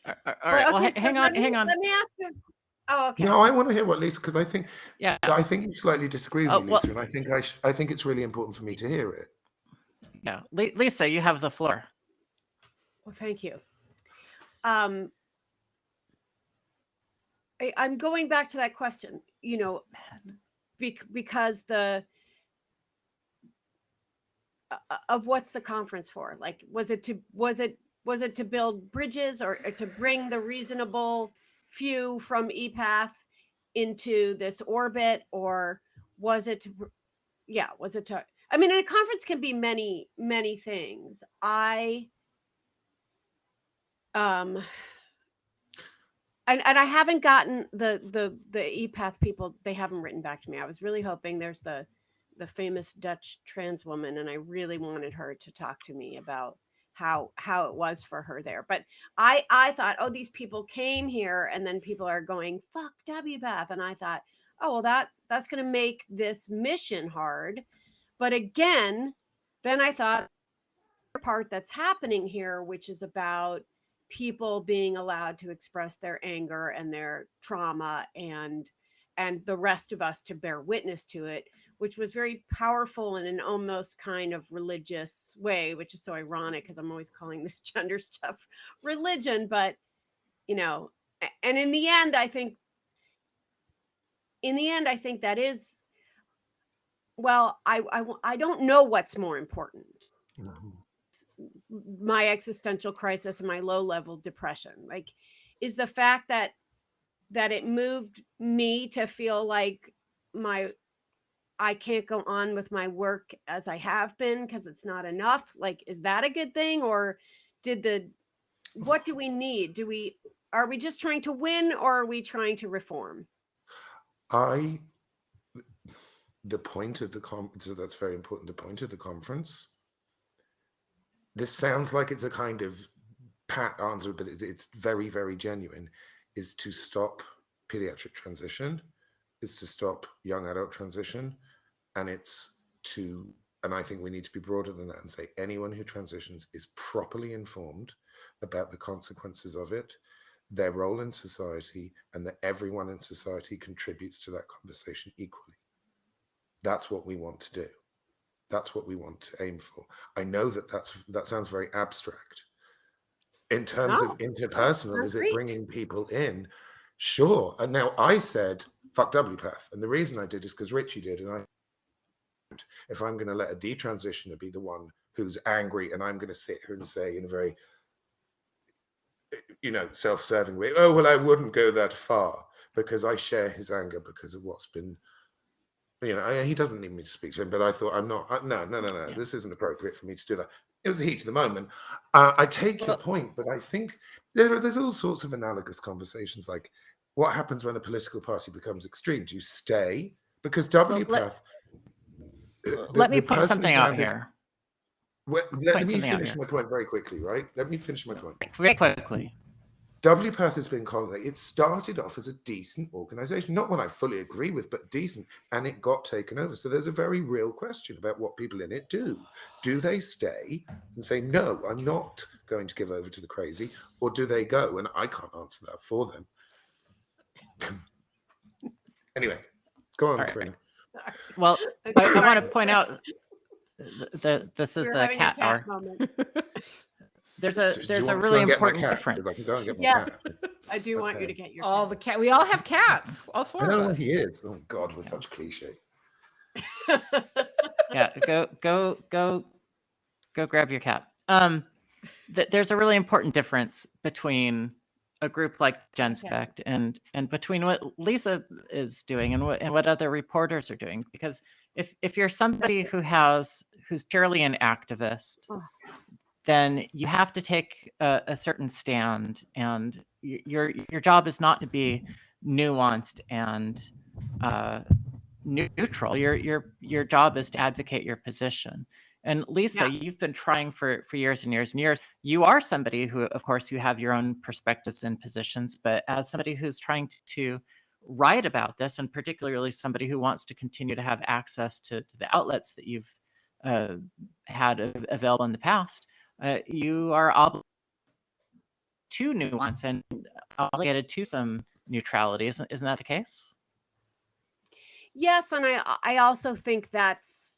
All right. Well, hang on. Let me ask you. Oh, okay. No, I want to hear what Lisa, because I think you slightly disagree with me, Lisa, and I think it's really important for me to hear it. Yeah, Lisa, you have the floor. Well, thank you. I'm going back to that question, because of what's the conference for? Like, was it to build bridges or to bring the reasonable few from EPATH into this orbit, or was it to? I mean, a conference can be many, many things. And I haven't gotten the EPATH people. They haven't written back to me. I was really hoping. There's the famous Dutch trans woman, and I really wanted her to talk to me about how it was for her there. But I thought, oh, these people came here, and then people are going, fuck WPATH. And I thought, oh, well, that's going to make this mission hard. But again, then I thought the part that's happening here, which is about people being allowed to express their anger and their trauma and and the rest of us to bear witness to it, which was very powerful in an almost kind of religious way, which is so ironic because I'm always calling this gender stuff religion. But, you know, and in the end, I think that is, well, I don't know what's more important. My existential crisis and my low level depression, like, is the fact that it moved me to feel like I can't go on with my work as I have been because it's not enough. Like, is that a good thing? Or what do we need? Are we just trying to win, or are we trying to reform? The point of the conference, so that's very important, the point of the conference, this sounds like it's a kind of pat answer, but it's very, very genuine, is to stop pediatric transition, is to stop young adult transition, and and I think we need to be broader than that and say anyone who transitions is properly informed about the consequences of it, their role in society, and that everyone in society contributes to that conversation equally. That's what we want to do. That's what we want to aim for. I know that sounds very abstract. In terms of interpersonal, is it bringing people in? Sure. And now I said, fuck WPATH. And the reason I did is because Richie did. And if I'm going to let a detransitioner be the one who's angry, and I'm going to sit here and say in a very, self-serving way, oh, well, I wouldn't go that far, because I share his anger because of what's been, he doesn't need me to speak to him, but I thought no, yeah. This isn't appropriate for me to do that. It was the heat of the moment. I take your point, but I think there's all sorts of analogous conversations, like what happens when a political party becomes extreme? Do you stay? Because WPATH... Let me point something out here. Let me finish my point very quickly, right? Let me finish my point. Very quickly. WPATH has been colonized. It started off as a decent organization, not one I fully agree with, but decent, and it got taken over. So there's a very real question about what people in it do. Do they stay and say, no, I'm not going to give over to the crazy, or do they go? And I can't answer that for them. Anyway, go on, Corinna. Well, I want to point out that this is the cat hour. There's a really important difference. Yes, I do want you to get your all cat. The cat. We all have cats. All four of us. He is. Oh God, we're such cliches. Yeah, go grab your cat. There's a really important difference between a group like Genspect and between what Lisa is doing and what other reporters are doing. Because if you're somebody who's purely an activist, then you have to take a certain stand, and your job is not to be nuanced and neutral. Your job is to advocate your position. And Lisa, you've been trying for years and years and years. You are somebody who, of course, you have your own perspectives and positions, but as somebody who's trying to write about this, and particularly somebody who wants to continue to have access to the outlets that you've had available in the past, you are obligated to nuance and obligated to some neutrality. Isn't that the case? Yes, and I also think that's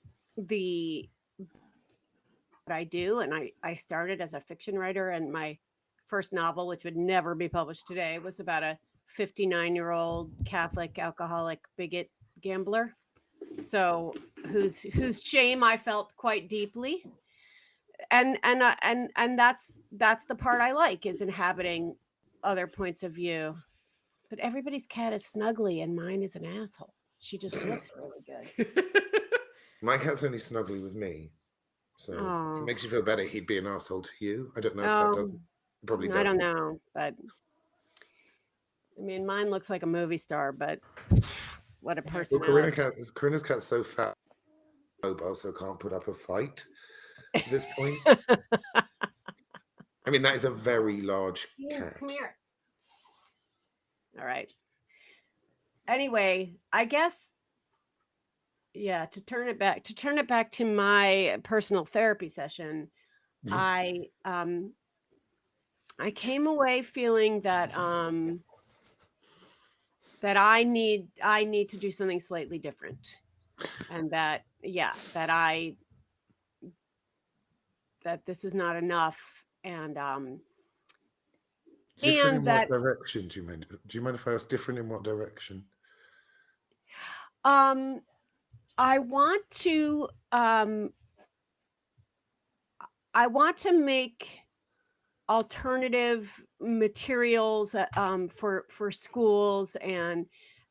what I do. And I started as a fiction writer, and my first novel, which would never be published today, was about a 59-year-old Catholic alcoholic bigot gambler. So whose shame I felt quite deeply. And that's the part I like, is inhabiting other points of view. But everybody's cat is snuggly, and mine is an asshole. She just looks really good. My cat's only snuggly with me, so if it makes you feel better, he'd be an asshole to you. I don't know if that does. Probably doesn't. I don't know, but I mean, mine looks like a movie star, but what a person! Well, Corinna's cat's so fat, mobile, so can't put up a fight. At this point, I mean, that is a very large cat. Come here. All right. Anyway, I guess, to turn it back to my personal therapy session, I came away feeling that that I need to do something slightly different, and that that this is not enough, and Different and in what that direction? Do you mind if I ask? Different in what direction? I want to make alternative materials for schools, and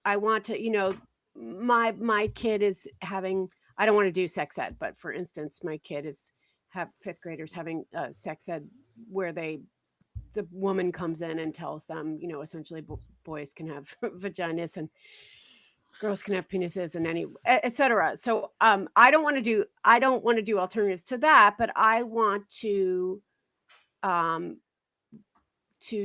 I want to, my kid is having, I don't want to do sex ed, but for instance, my kid is fifth graders having sex ed where the woman comes in and tells them, essentially boys can have vaginas and girls can have penises, and etc. So I don't want to do alternatives to that, but I want to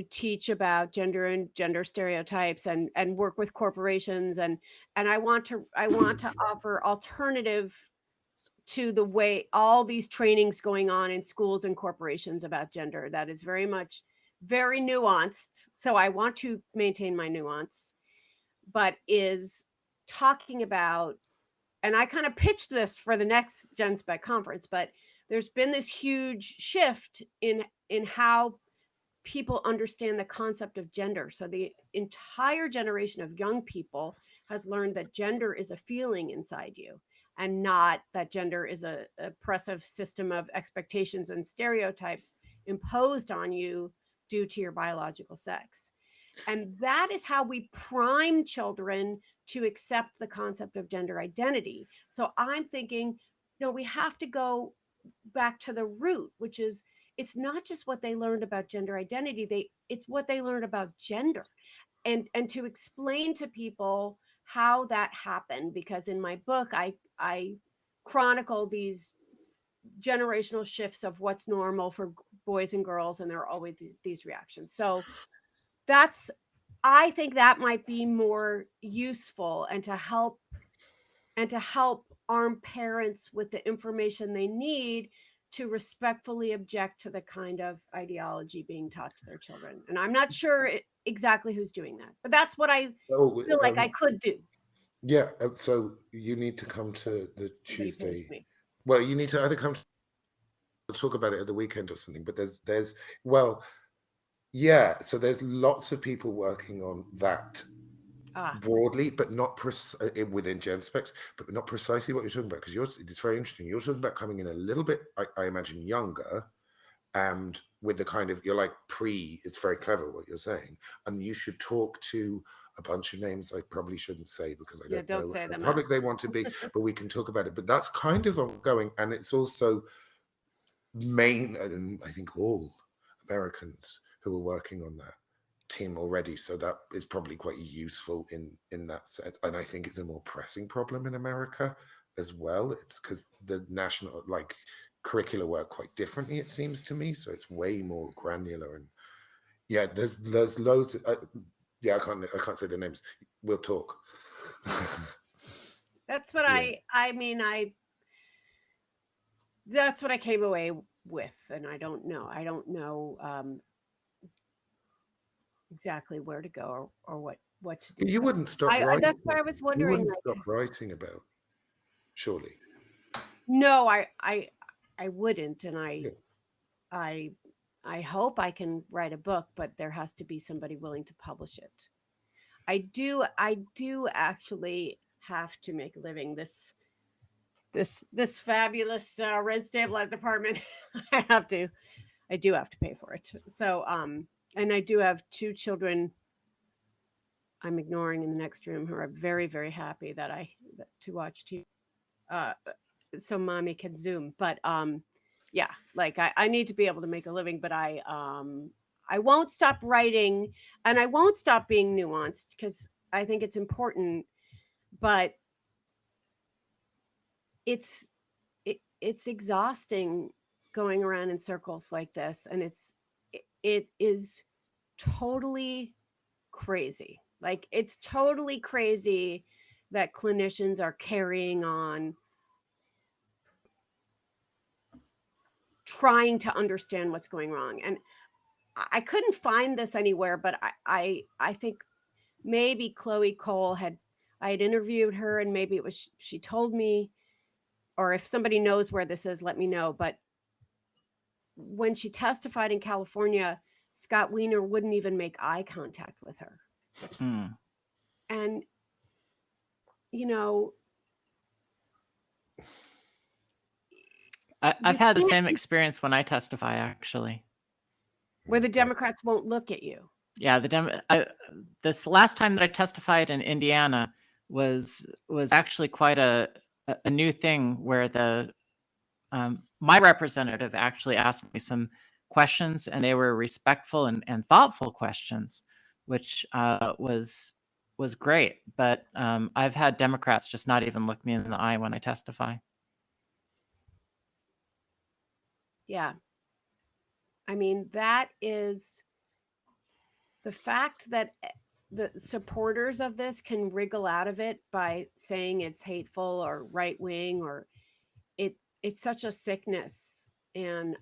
teach about gender and gender stereotypes, and work with corporations, and I want to offer alternative to the way all these trainings going on in schools and corporations about gender that is very nuanced. So I want to maintain my nuance, but is talking about, and I kind of pitched this for the next Genspect conference, but there's been this huge shift in how people understand the concept of gender. So the entire generation of young people has learned that gender is a feeling inside you, and not that gender is a oppressive system of expectations and stereotypes imposed on you due to your biological sex. And that is how we prime children to accept the concept of gender identity. So I'm thinking, no, we have to go back to the root, which is, it's not just what they learned about gender identity, it's what they learned about gender, and to explain to people how that happened. Because in my book, I chronicle these generational shifts of what's normal for boys and girls, and there are always these reactions. So I think that might be more useful, and to help arm parents with the information they need to respectfully object to the kind of ideology being taught to their children. And I'm not sure exactly who's doing that, but that's what I feel like I could do. Yeah, so you need to come to the Somebody Tuesday. pays me. Well, you need to either come to talk about it at the weekend or something. But there's yeah. So there's lots of people working on that broadly, but not within Genspect, but not precisely what you're talking about. Because it's very interesting. You're talking about coming in a little bit, I imagine, younger, and with the kind of, you're like it's very clever what you're saying, and you should talk to a bunch of names I probably shouldn't say because I don't know say how them public they want to be, but we can talk about it. But that's kind of ongoing, and it's also and I think all Americans who are working on that team already, so that is probably quite useful in that sense. And I think it's a more pressing problem in America as well. It's because the national curricula work quite differently, it seems to me, so it's way more granular. And yeah, there's loads yeah, I can't say the names. We'll talk. That's what that's what I came away with, and I don't know exactly where to go or what to do. You wouldn't stop writing. That's what I was wondering. You wouldn't stop writing about, surely. No, I wouldn't, and I hope I can write a book, but there has to be somebody willing to publish it. I do actually have to make a living. This fabulous rent stabilized apartment. I do have to pay for it. So and I do have 2 children I'm ignoring in the next room who are very, very happy to watch TV. So mommy can Zoom. But yeah, like I need to be able to make a living, but I won't stop writing, and I won't stop being nuanced because I think it's important, but it's exhausting going around in circles like this, and it is totally crazy. Like, it's totally crazy that clinicians are carrying on trying to understand what's going wrong. And I couldn't find this anywhere, but I think maybe Chloe Cole I had interviewed her, and maybe it was she told me, or if somebody knows where this is, let me know. But when she testified in California, Scott Wiener wouldn't even make eye contact with her. And, you know, I've had the same experience when I testify, actually. Where the Democrats won't look at you. Yeah, this last time that I testified in Indiana was actually quite a new thing, where the my representative actually asked me some questions, and they were respectful and thoughtful questions, which was great. But I've had Democrats just not even look me in the eye when I testify. Yeah. I mean, that is the fact that the supporters of this can wriggle out of it by saying it's hateful or right wing, or it's such a sickness. And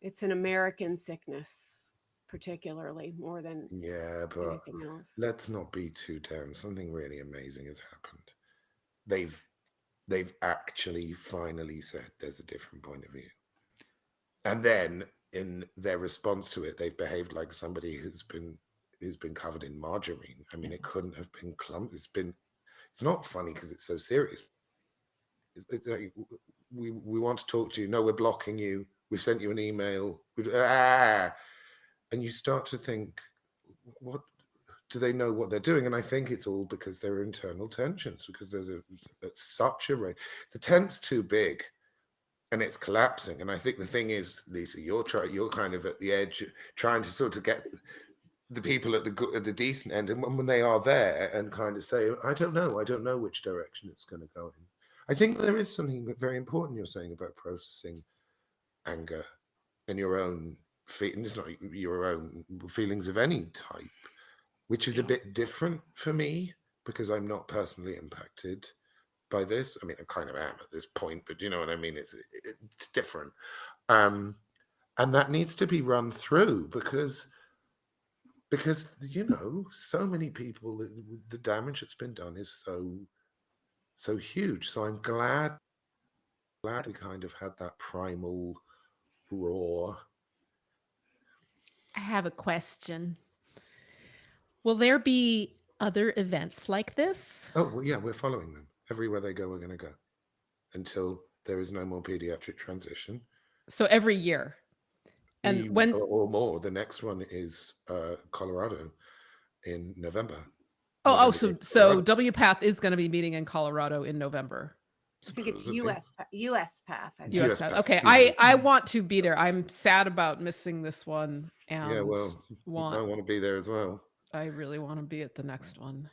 it's an American sickness, particularly, more than but anything else. Let's not be too damn. Something really amazing has happened. They've actually finally said there's a different point of view. And then in their response to it, they've behaved like somebody who's been covered in margarine. I mean, it couldn't have been clump. It's not funny because it's so serious. It's like, we want to talk to you. No, we're blocking you. We sent you an email. And you start to think, what do they know what they're doing? And I think it's all because there are internal tensions, because there's such a rate. The tent's too big and it's collapsing. And I think the thing is, Lisa, you're kind of at the edge, trying to sort of get the people at the decent end, and when they are there and kind of say, I don't know which direction it's going to go in. I think there is something very important you're saying about processing anger and your own feelings, not your own feelings of any type, which is a bit different for me because I'm not personally impacted by this. I mean, I kind of am at this point, but you know what I mean? It's different. And that needs to be run through because, you know, so many people, the damage that's been done is so huge. So I'm glad we kind of had that primal roar. I have a question. Will there be other events like this? Oh, well, yeah, we're following them. Everywhere they go, we're going to go until there is no more pediatric transition. So every year. And when or more. The next one is Colorado in November. So WPATH is going to be meeting in Colorado in November. I think it's US Path. US Path. Okay, I want to be there. I'm sad about missing this one. And I want to be there as well. I really want to be at the next one.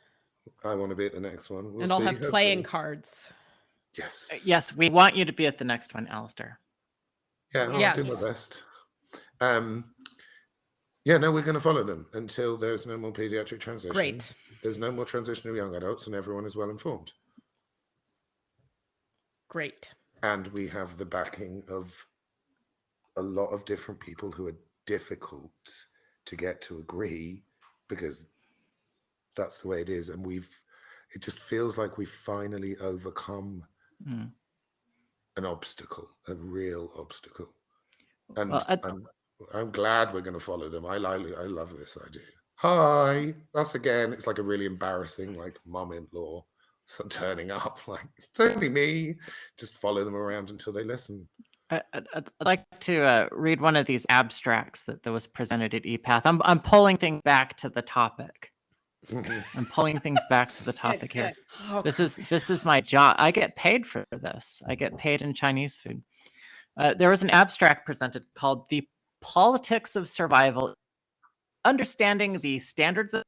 I want to be at the next one. And I'll have playing cards. Yes, we want you to be at the next one, Alistair. Yeah, I'll do my best. We're going to follow them until there's no more pediatric transition. Great. There's no more transition of young adults, and everyone is well informed. Great. And we have the backing of a lot of different people who are difficult to get to agree, because that's the way it is. And it just feels like we've finally overcome an obstacle, a real obstacle. And I'm glad we're going to follow them. I love this idea. Hi, us again. It's like a really embarrassing, like mom-in-law turning up, like it's only me. Just follow them around until they listen. I'd like to read one of these abstracts that was presented at EPATH. I'm pulling things back to the topic. I'm pulling things back to the topic here. Oh, this is my job. I get paid for this. I get paid in Chinese food. There was an abstract presented called "The Politics of Survival: Understanding the Standards of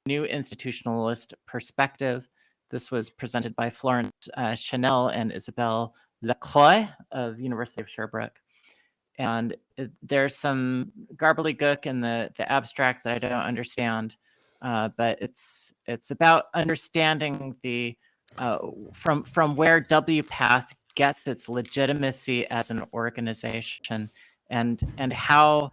New Institutionalist Perspective." This was presented by Florence Chanel and Isabelle Lacroix of University of Sherbrooke. And there's some gobbledygook in the abstract that I don't understand, but it's about understanding the from where WPATH gets its legitimacy as an organization, and how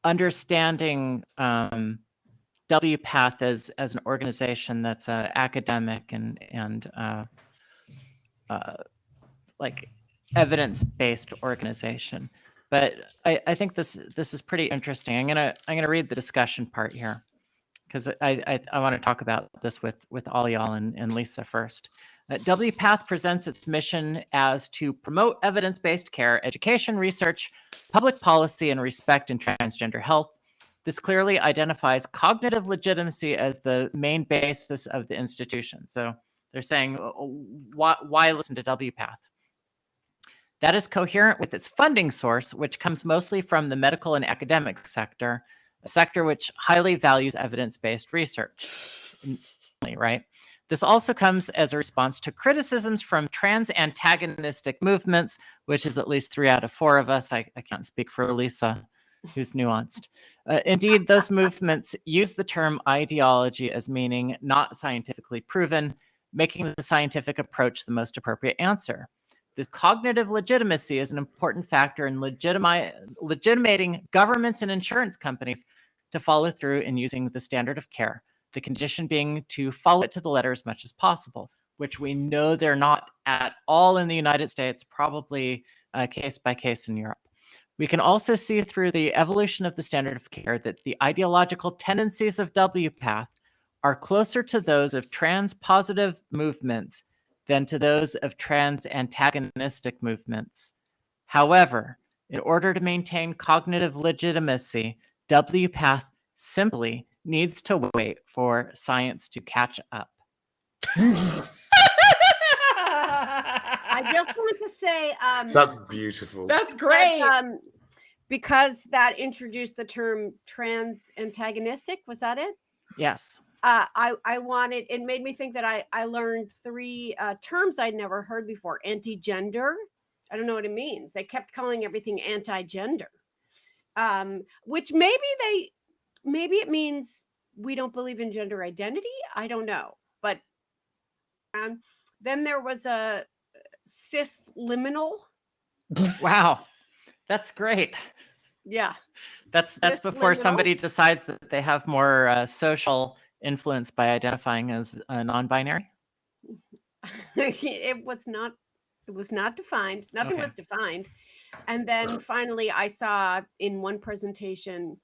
understanding WPATH as an organization that's academic and like evidence-based organization. But I think this is pretty interesting. I'm gonna read the discussion part here, because I want to talk about this with all y'all and Lisa first. WPATH presents its mission as to promote evidence-based care, education, research, public policy, and respect in transgender health. This clearly identifies cognitive legitimacy as the main basis of the institution. So they're saying, why listen to WPATH? That is coherent with its funding source, which comes mostly from the medical and academic sector, a sector which highly values evidence-based research, right? This also comes as a response to criticisms from trans-antagonistic movements, which is at least 3 out of 4 of us. I can't speak for Lisa, who's nuanced. Indeed, those movements use the term ideology as meaning not scientifically proven, making the scientific approach the most appropriate answer. This cognitive legitimacy is an important factor in legitimating governments and insurance companies to follow through in using the standard of care, the condition being to follow it to the letter as much as possible, which we know they're not at all in the United States, probably case by case in Europe. We can also see through the evolution of the standard of care that the ideological tendencies of WPATH are closer to those of trans-positive movements than to those of trans-antagonistic movements. However, in order to maintain cognitive legitimacy, WPATH simply needs to wait for science to catch up. I just want to say That's beautiful. That's great. because that introduced the term trans-antagonistic. Was that it? Yes. I wanted, it made me think that I learned 3 terms I'd never heard before. Anti-gender. I don't know what it means. They kept calling everything anti-gender, which maybe it means we don't believe in gender identity. I don't know. But then there was a cisliminal. Wow. That's great. Yeah. That's before somebody decides that they have more social influence by identifying as non-binary. It was not defined. Nothing Okay. was defined. And then finally I saw in one presentation,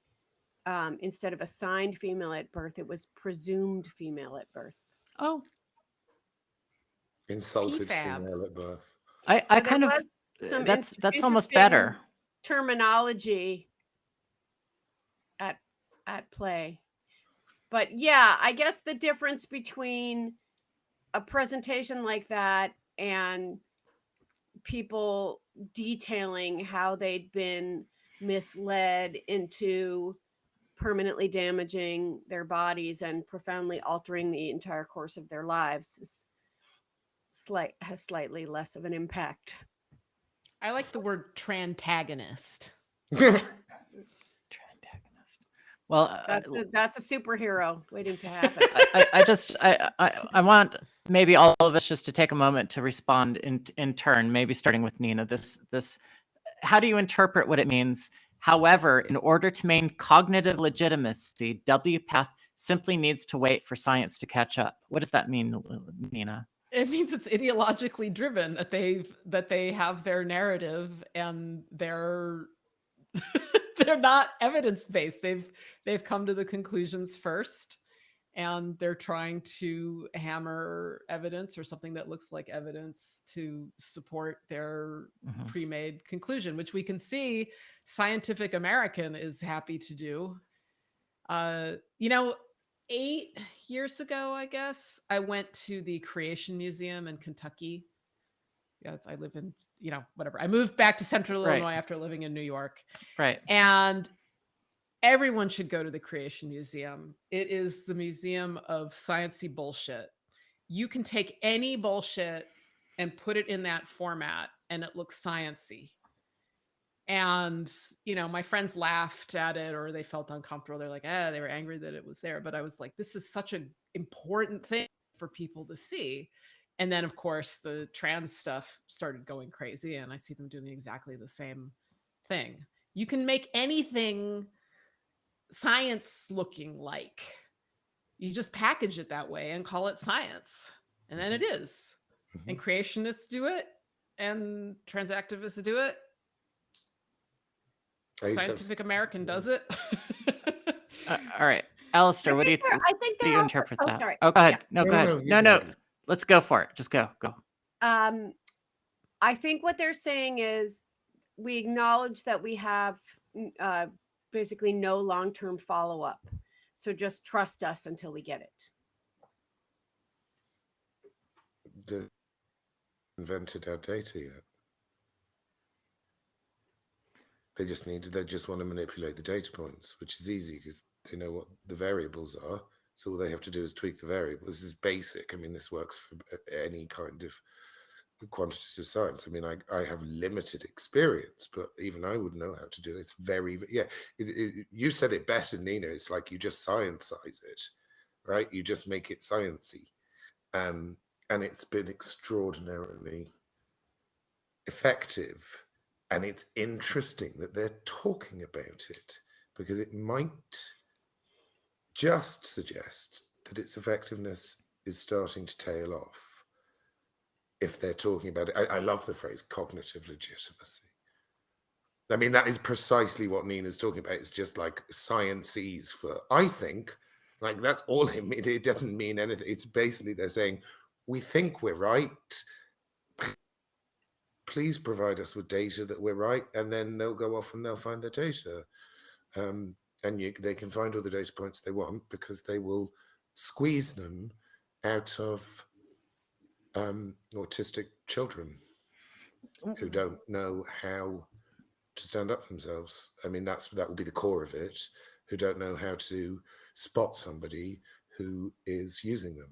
instead of assigned female at birth, it was presumed female at birth. Oh, Insulted PFAB. female at birth. I So kind of, there was some that's almost interesting better. terminology at play. But yeah, I guess the difference between a presentation like that and people detailing how they'd been misled into permanently damaging their bodies and profoundly altering the entire course of their lives is has slightly less of an impact. I like the word trantagonist. Well, That's a superhero waiting to happen. I want maybe all of us just to take a moment to respond in turn, maybe starting with Nina. This, how do you interpret what it means? However, in order to maintain cognitive legitimacy, WPATH simply needs to wait for science to catch up. What does that mean, Nina? It means it's ideologically driven, that they have their narrative and they're they're not evidence-based. They've come to the conclusions first, and they're trying to hammer evidence or something that looks like evidence to support their pre-made conclusion, which we can see Scientific American is happy to do. 8 years ago, I guess, I went to the Creation Museum in Kentucky. Yeah, I live in, whatever. I moved back to Central Illinois after living in New York. Right. And everyone should go to the Creation Museum. It is the museum of sciencey bullshit. You can take any bullshit and put it in that format, and it looks sciencey. And, my friends laughed at it, or they felt uncomfortable. They're like, they were angry that it was there. But I was like, this is such an important thing for people to see. And then, of course, the trans stuff started going crazy, and I see them doing exactly the same thing. You can make anything science looking like. You just package it that way and call it science. And then it is. And creationists do it, and transactivists do it. Scientific American does it. All right, Alistair, what do you I think do you they're interpret oh, that? sorry. Oh, go ahead. Yeah. No, go ahead. you No. go. Let's go for it. Just go. I think what they're saying is we acknowledge that we have basically no long-term follow-up. So just trust us until we get it. They invented our data yet. They just want to manipulate the data points, which is easy because they know what the variables are. So all they have to do is tweak the variables. This is basic. I mean, this works for any kind of quantitative science. I mean, I have limited experience, but even I would know how to do it. It's very, you said it better, Nina. It's like you just science-ize it, right? You just make it sciencey. And it's been extraordinarily effective. And it's interesting that they're talking about it because it might just suggest that its effectiveness is starting to tail off. If they're talking about it, I love the phrase cognitive legitimacy. I mean, that is precisely what Nina's talking about. It's just like sciences for, I think, like that's all it means. It doesn't mean anything. It's basically they're saying, we think we're right. Please provide us with data that we're right. And then they'll go off and they'll find their data. And they can find all the data points they want because they will squeeze them out of autistic children who don't know how to stand up for themselves. I mean, that will be the core of it, who don't know how to spot somebody who is using them.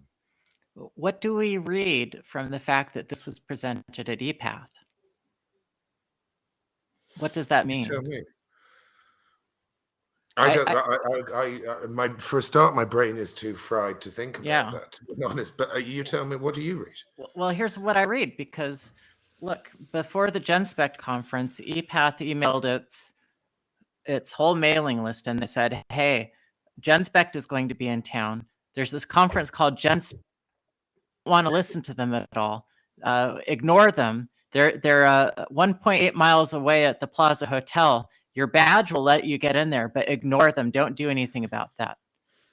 What do we read from the fact that this was presented at EPATH? What does that mean? Tell me. I don't. For a start, my brain is too fried to think about that. To be honest, but you tell me. What do you read? Well, here's what I read because, look, before the Genspect conference, EPATH emailed its whole mailing list, and they said, "Hey, Genspect is going to be in town. There's this conference called Genspect. Want to listen to them at all? Ignore them. They're 1.8 miles away at the Plaza Hotel. Your badge will let you get in there, but ignore them. Don't do anything about that."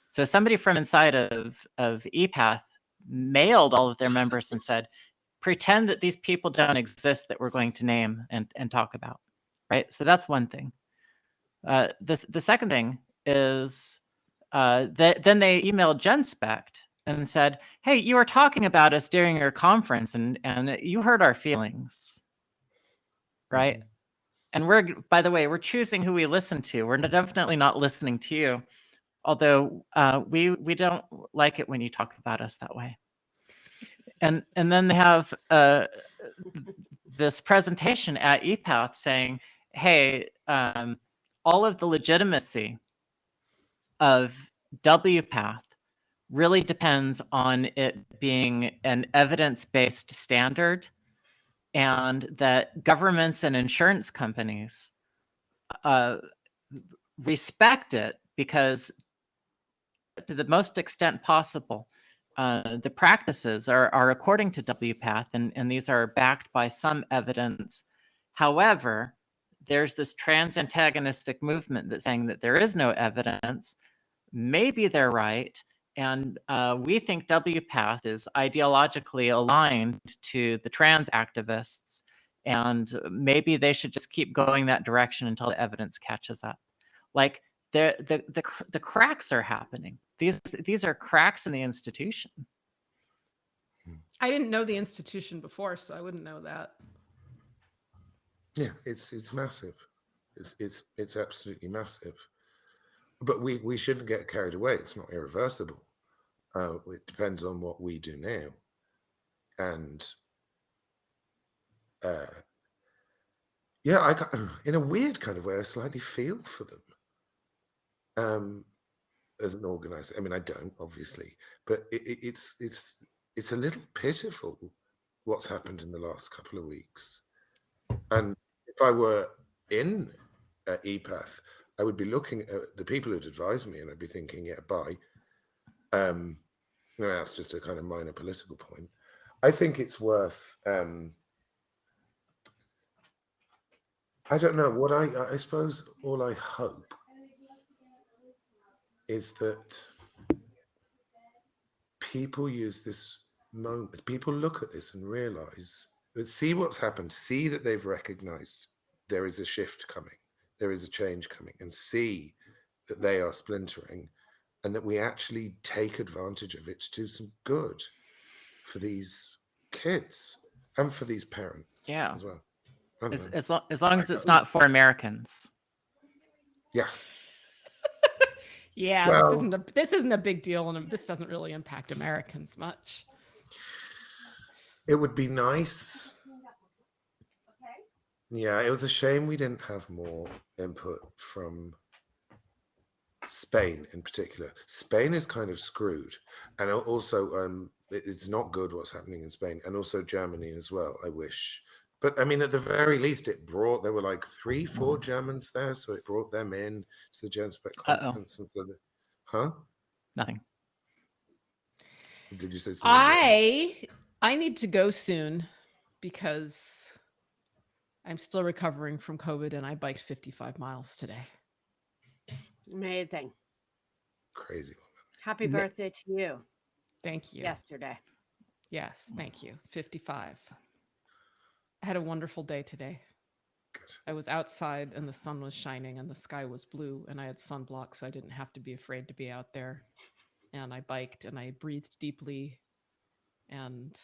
So somebody from inside of EPATH mailed all of their members and said, pretend that these people don't exist that we're going to name and talk about, right? So that's one thing. The second thing is that then they emailed Genspect and said, hey, you were talking about us during your conference and you hurt our feelings, right? Mm-hmm. And by the way, we're choosing who we listen to. We're definitely not listening to you, although we don't like it when you talk about us that way. And then they have this presentation at EPATH saying, hey, all of the legitimacy of WPATH really depends on it being an evidence-based standard, and that governments and insurance companies respect it because to the most extent possible, the practices are according to WPATH, and these are backed by some evidence. However, there's this trans-antagonistic movement that's saying that there is no evidence. Maybe they're right, and we think WPATH is ideologically aligned to the trans activists, and maybe they should just keep going that direction until the evidence catches up. Like the cracks are happening. These are cracks in the institution. I didn't know the institution before, so I wouldn't know that. Yeah, it's massive. It's absolutely massive. But we shouldn't get carried away. It's not irreversible. It depends on what we do now. And yeah, in a weird kind of way, I slightly feel for them. As an organizer, I mean, I don't obviously, but it's a little pitiful what's happened in the last couple of weeks. And if I were in EPATH, I would be looking at the people who'd advise me, and I'd be thinking, yeah, bye. That's just a kind of minor political point. I think it's worth. I don't know what I suppose. All I hope is that people use this moment. People look at this and realize, see what's happened, see that they've recognized there is a shift coming, there is a change coming, and see that they are splintering, and that we actually take advantage of it to do some good for these kids and for these parents as well. As long as it's not for Americans. Yeah. Yeah, Well, this isn't a big deal, and this doesn't really impact Americans much. It would be nice. Yeah, it was a shame we didn't have more input from Spain in particular. Spain is kind of screwed, and also it's not good what's happening in Spain, and also Germany as well, I wish. But I mean, at the very least, there were like 3-4 Germans there, so it brought them in to the Genspect conference. And huh? Nothing. Did you say something? I need to go soon because I'm still recovering from COVID, and I biked 55 miles today. Amazing. Crazy woman. Happy birthday to you. Thank you. Yesterday. Yes, thank you. 55. I had a wonderful day today. Good. I was outside and the sun was shining and the sky was blue, and I had sunblock, so I didn't have to be afraid to be out there. And I biked and I breathed deeply and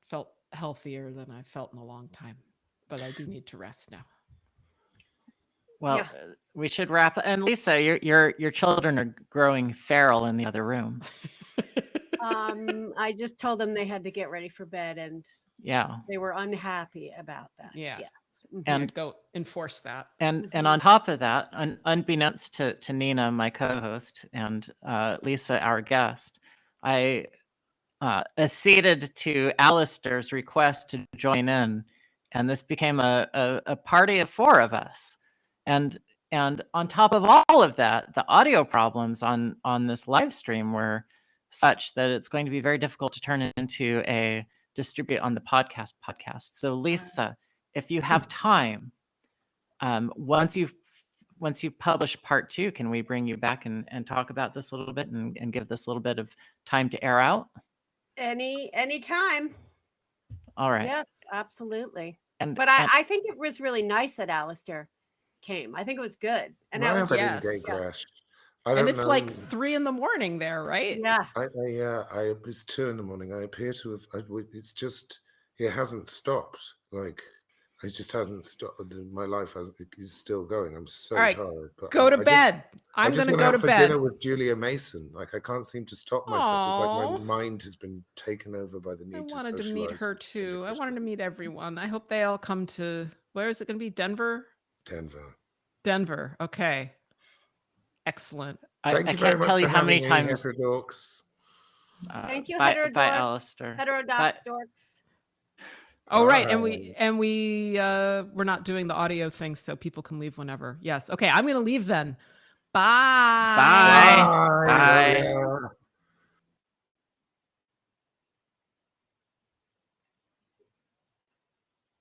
felt healthier than I felt in a long time. But I do need to rest now. Well, we should wrap. And Lisa, your children are growing feral in the other room. I just told them they had to get ready for bed, and they were unhappy about that. Yeah. Yes. And go enforce that. And on top of that, unbeknownst to Nina, my co-host, and Lisa, our guest, I acceded to Alistair's request to join in, and this became a party of 4 of us. And on top of all of that, the audio problems on this live stream were such that it's going to be very difficult to turn it into a distribute on the podcast. So Lisa, if you have time, once you've published part 2, can we bring you back and talk about this a little bit and give this a little bit of time to air out? Any time. All right. Yeah, absolutely. But I think it was really nice that Alistair came. I think it was good. And I was And it's like 3 a.m. there, right? Yeah. It's 2 a.m. I appear to have. It's just it hasn't stopped. Like it just hasn't stopped. My life is still going. I'm so tired. But go to bed. I'm going to go to bed. Dinner with Julia Mason. Like I can't seem to stop myself. It's like my mind has been taken over by the need to socialize. I wanted to meet her too. I wanted to meet everyone. I hope they all come to. Where is it going to be? Denver. Okay. Excellent. I can't tell you how many times. Heterodorx. Thank you, Bye, Alistair. Heterodorx. Oh, right. And we're not doing the audio thing, so people can leave whenever. Yes. Okay. I'm going to leave then. Bye. Bye.